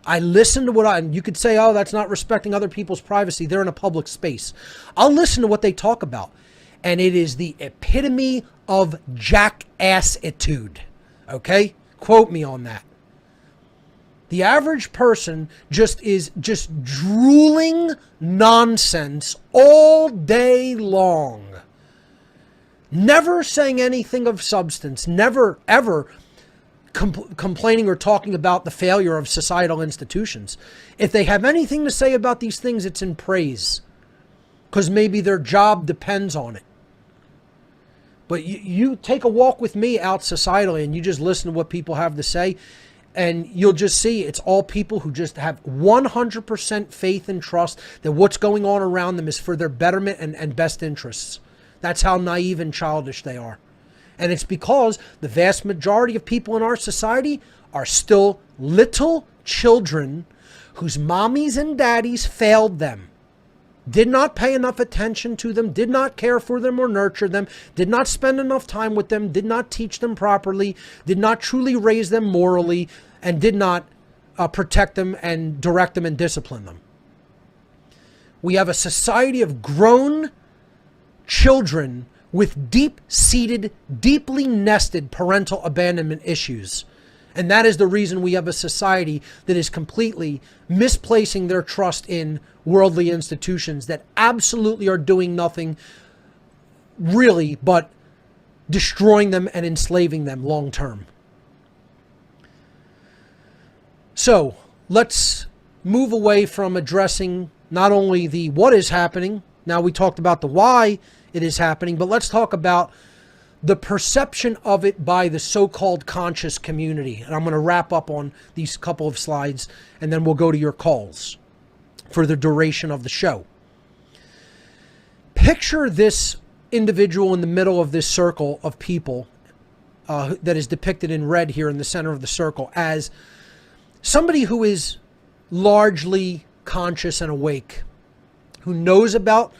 I listen to and you could say, oh, that's not respecting other people's privacy. They're in a public space. I'll listen to what they talk about. And it is the epitome of jackassitude. Okay? Quote me on that. The average person is just drooling nonsense all day long. Never saying anything of substance. Never, ever complaining or talking about the failure of societal institutions. If they have anything to say about these things, it's in praise, because maybe their job depends on it. But you take a walk with me out societally and you just listen to what people have to say, and you'll just see it's all people who just have 100% faith and trust that what's going on around them is for their betterment and best interests. That's how naive and childish they are. And it's because the vast majority of people in our society are still little children whose mommies and daddies failed them, did not pay enough attention to them, did not care for them or nurture them, did not spend enough time with them, did not teach them properly, did not truly raise them morally, and did not protect them and direct them and discipline them. We have a society of grown children with deep-seated, deeply nested parental abandonment issues. And that is the reason we have a society that is completely misplacing their trust in worldly institutions that absolutely are doing nothing really but destroying them and enslaving them long term. So let's move away from addressing not only the what is happening. Now we talked about the why it is happening, but let's talk about the perception of it by the so-called conscious community. And I'm going to wrap up on these couple of slides, and then we'll go to your calls for the duration of the show. Picture this individual in the middle of this circle of people that is depicted in red here in the center of the circle as somebody who is largely conscious and awake, who knows about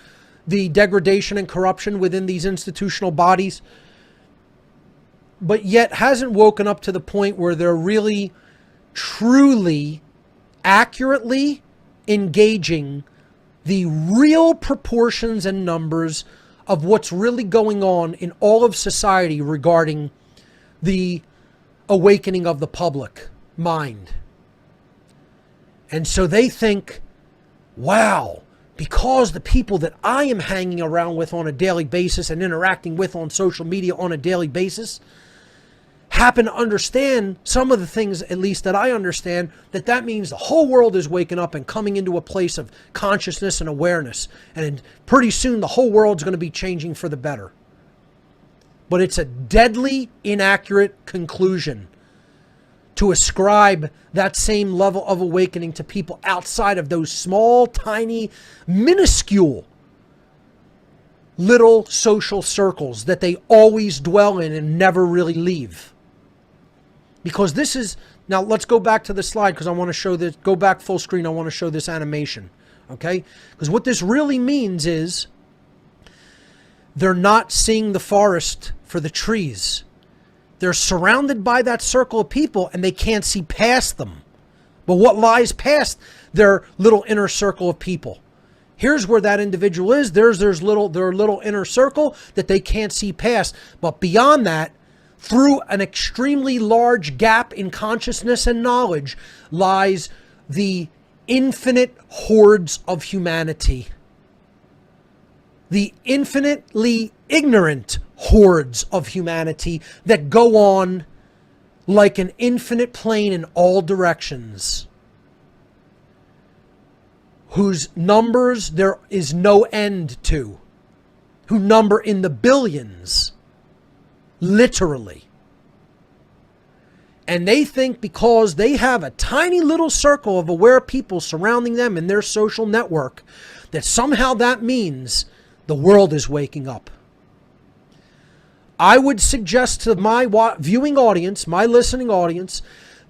the degradation and corruption within these institutional bodies, but yet hasn't woken up to the point where they're really, truly, accurately engaging the real proportions and numbers of what's really going on in all of society regarding the awakening of the public mind. And so they think, wow, because the people that I am hanging around with on a daily basis and interacting with on social media on a daily basis happen to understand some of the things, at least that I understand, that means the whole world is waking up and coming into a place of consciousness and awareness. And pretty soon the whole world's going to be changing for the better. But it's a deadly inaccurate conclusion to ascribe that same level of awakening to people outside of those small, tiny, minuscule little social circles that they always dwell in and never really leave. Because this is, now let's go back to the slide because I want to show this, go back full screen, I want to show this animation, okay? Because what this really means is they're not seeing the forest for the trees. They're surrounded by that circle of people and they can't see past them. But what lies past their little inner circle of people? Here's where that individual is. There's their little inner circle that they can't see past. But beyond that, through an extremely large gap in consciousness and knowledge, lies the infinite hordes of humanity. The infinitely ignorant hordes of humanity that go on like an infinite plane in all directions, whose numbers there is no end to, who number in the billions, literally. And they think because they have a tiny little circle of aware people surrounding them in their social network, that somehow that means the world is waking up. I would suggest to my viewing audience, my listening audience,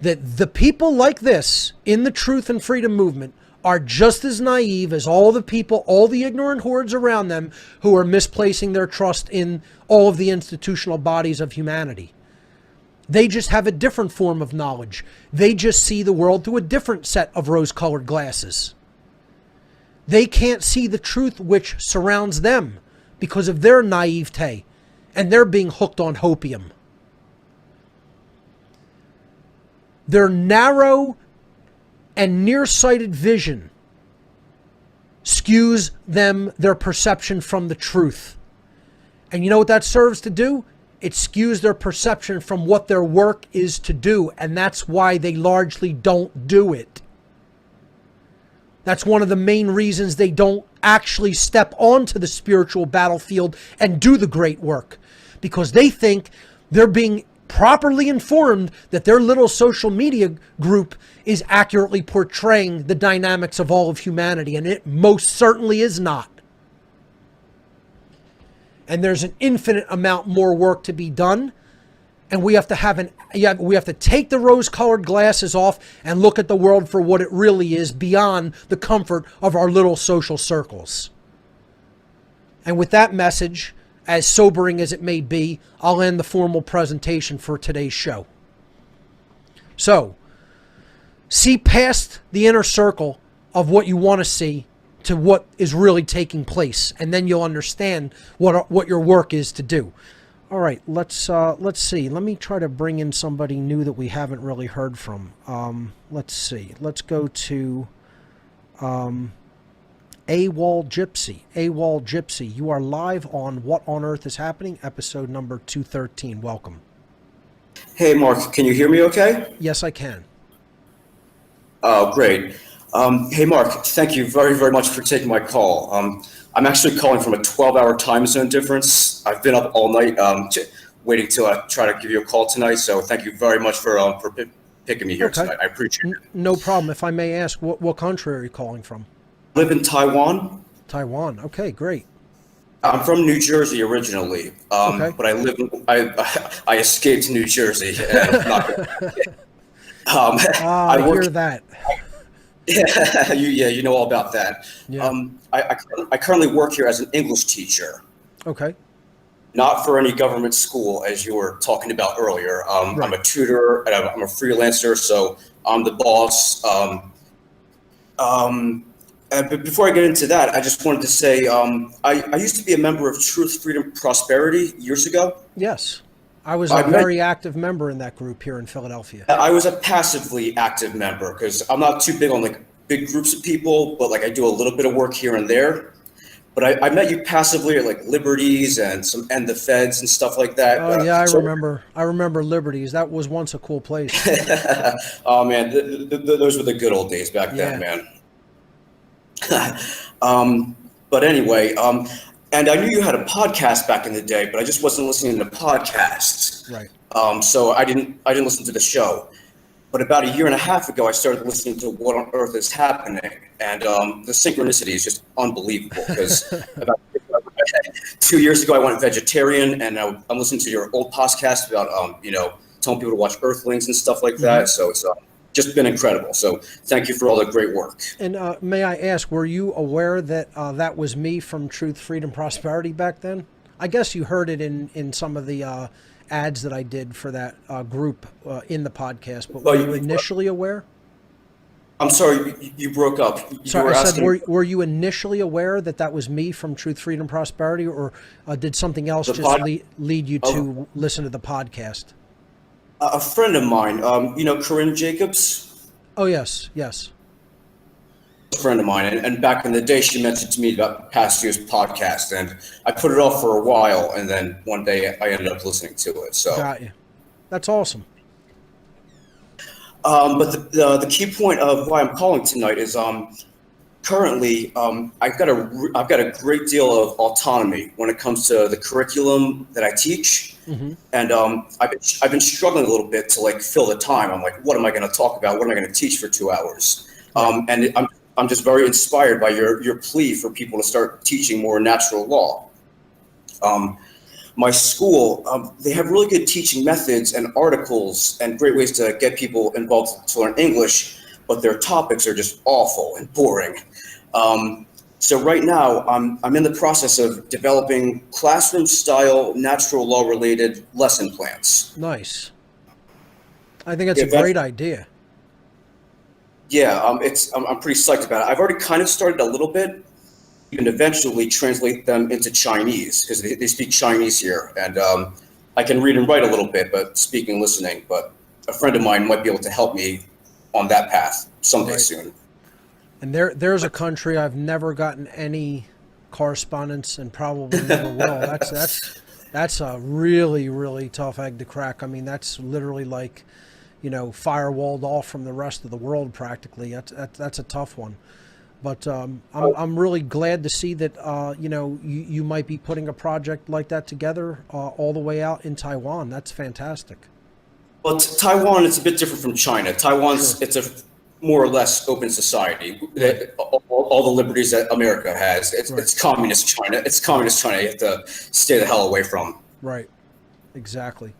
that the people like this in the truth and freedom movement are just as naive as all the people, all the ignorant hordes around them who are misplacing their trust in all of the institutional bodies of humanity. They just have a different form of knowledge. They just see the world through a different set of rose-colored glasses. They can't see the truth which surrounds them because of their naivete, and they're being hooked on hopium. Their narrow and nearsighted vision skews their perception from the truth. And you know what that serves to do? It skews their perception from what their work is to do, and that's why they largely don't do it. That's one of the main reasons they don't actually step onto the spiritual battlefield and do the great work, because they think they're being properly informed that their little social media group is accurately portraying the dynamics of all of humanity, and it most certainly is not. And there's an infinite amount more work to be done, and we have to take the rose-colored glasses off and look at the world for what it really is, beyond the comfort of our little social circles. And with that message, as sobering as it may be, I'll end the formal presentation for today's show. So, see past the inner circle of what you want to see to what is really taking place, and then you'll understand what your work is to do. All right, let's see. Let me try to bring in somebody new that we haven't really heard from. Let's see. Let's go to AWOL Gypsy. AWOL Gypsy, you are live on What on Earth is Happening, episode number 213. Welcome. Hey, Mark, can you hear me okay? Yes, I can. Oh, great. Hey, Mark, thank you very, very much for taking my call. I'm actually calling from a 12-hour time zone difference. I've been up all night waiting to try to give you a call tonight, so thank you very much for picking me here tonight. I appreciate it. No problem. If I may ask, what country are you calling from? I live in Taiwan. Taiwan. Okay, great. I'm from New Jersey originally, Okay. but I escaped New Jersey. I hear that. Yeah, you know all about that. Yeah. I currently work here as an English teacher. Okay. not for any government school, as you were talking about earlier. I'm a tutor and I'm a freelancer, so I'm the boss. But before I get into that, I just wanted to say I used to be a member of Truth, Freedom, Prosperity years ago. Yes. I was a I met, very active member in that group here in Philadelphia. I was a passively active member because I'm not too big on like big groups of people, but like I do a little bit of work here and there. But I met you passively at like Liberties and some End the Feds and stuff like that. Oh yeah, I remember Liberties. That was once a cool place. Oh man, those were the good old days back then, Yeah. man. But anyway, and I knew you had a podcast back in the day, but I just wasn't listening to podcasts. Right. So I didn't listen to the show. But about a year and a half ago, I started listening to What on Earth is Happening, and the synchronicity is just unbelievable. Because about 2 years ago, I went vegetarian, and I'm listening to your old podcast about telling people to watch Earthlings and stuff like that. So it's just been incredible. So thank you for all the great work. And may I ask, were you aware that that was me from Truth, Freedom, Prosperity back then? I guess you heard it in some of the ads that I did for that group in the podcast, but were you initially aware? I'm sorry, you broke up. Sorry, I said, were you initially aware that that was me from Truth, Freedom, Prosperity, or did something else just lead you to listen to the podcast? A friend of mine, Corinne Jacobs? Oh, yes, yes. A friend of mine, and back in the day, she mentioned to me about Passio's podcast, and I put it off for a while, and then one day I ended up listening to it. So got you. That's awesome. But the key point of why I'm calling tonight is currently I've got a great deal of autonomy when it comes to the curriculum that I teach, and I've been struggling a little bit to like fill the time. I'm like, what am I going to talk about? What am I going to teach for 2 hours? And I'm just very inspired by your plea for people to start teaching more natural law. My school, they have really good teaching methods and articles and great ways to get people involved to learn English, but their topics are just awful and boring. So right now, I'm in the process of developing classroom-style, natural law-related lesson plans. Nice. I think that's a great idea. Yeah, I'm pretty psyched about it. I've already kind of started a little bit, and eventually translate them into Chinese because they speak Chinese here, and I can read and write a little bit, but speaking and listening. But a friend of mine might be able to help me on that path someday soon. And there's a country I've never gotten any correspondence and probably never will. That's a really, really tough egg to crack. I mean, that's literally like, firewalled off from the rest of the world practically. That's a tough one. But I'm really glad to see that you might be putting a project like that together all the way out in Taiwan. That's fantastic. Well, Taiwan is a bit different from China. Taiwan's it's a more or less open society. All the liberties that America has. It's communist China. It's communist China. You have to stay the hell away from. Right. Exactly.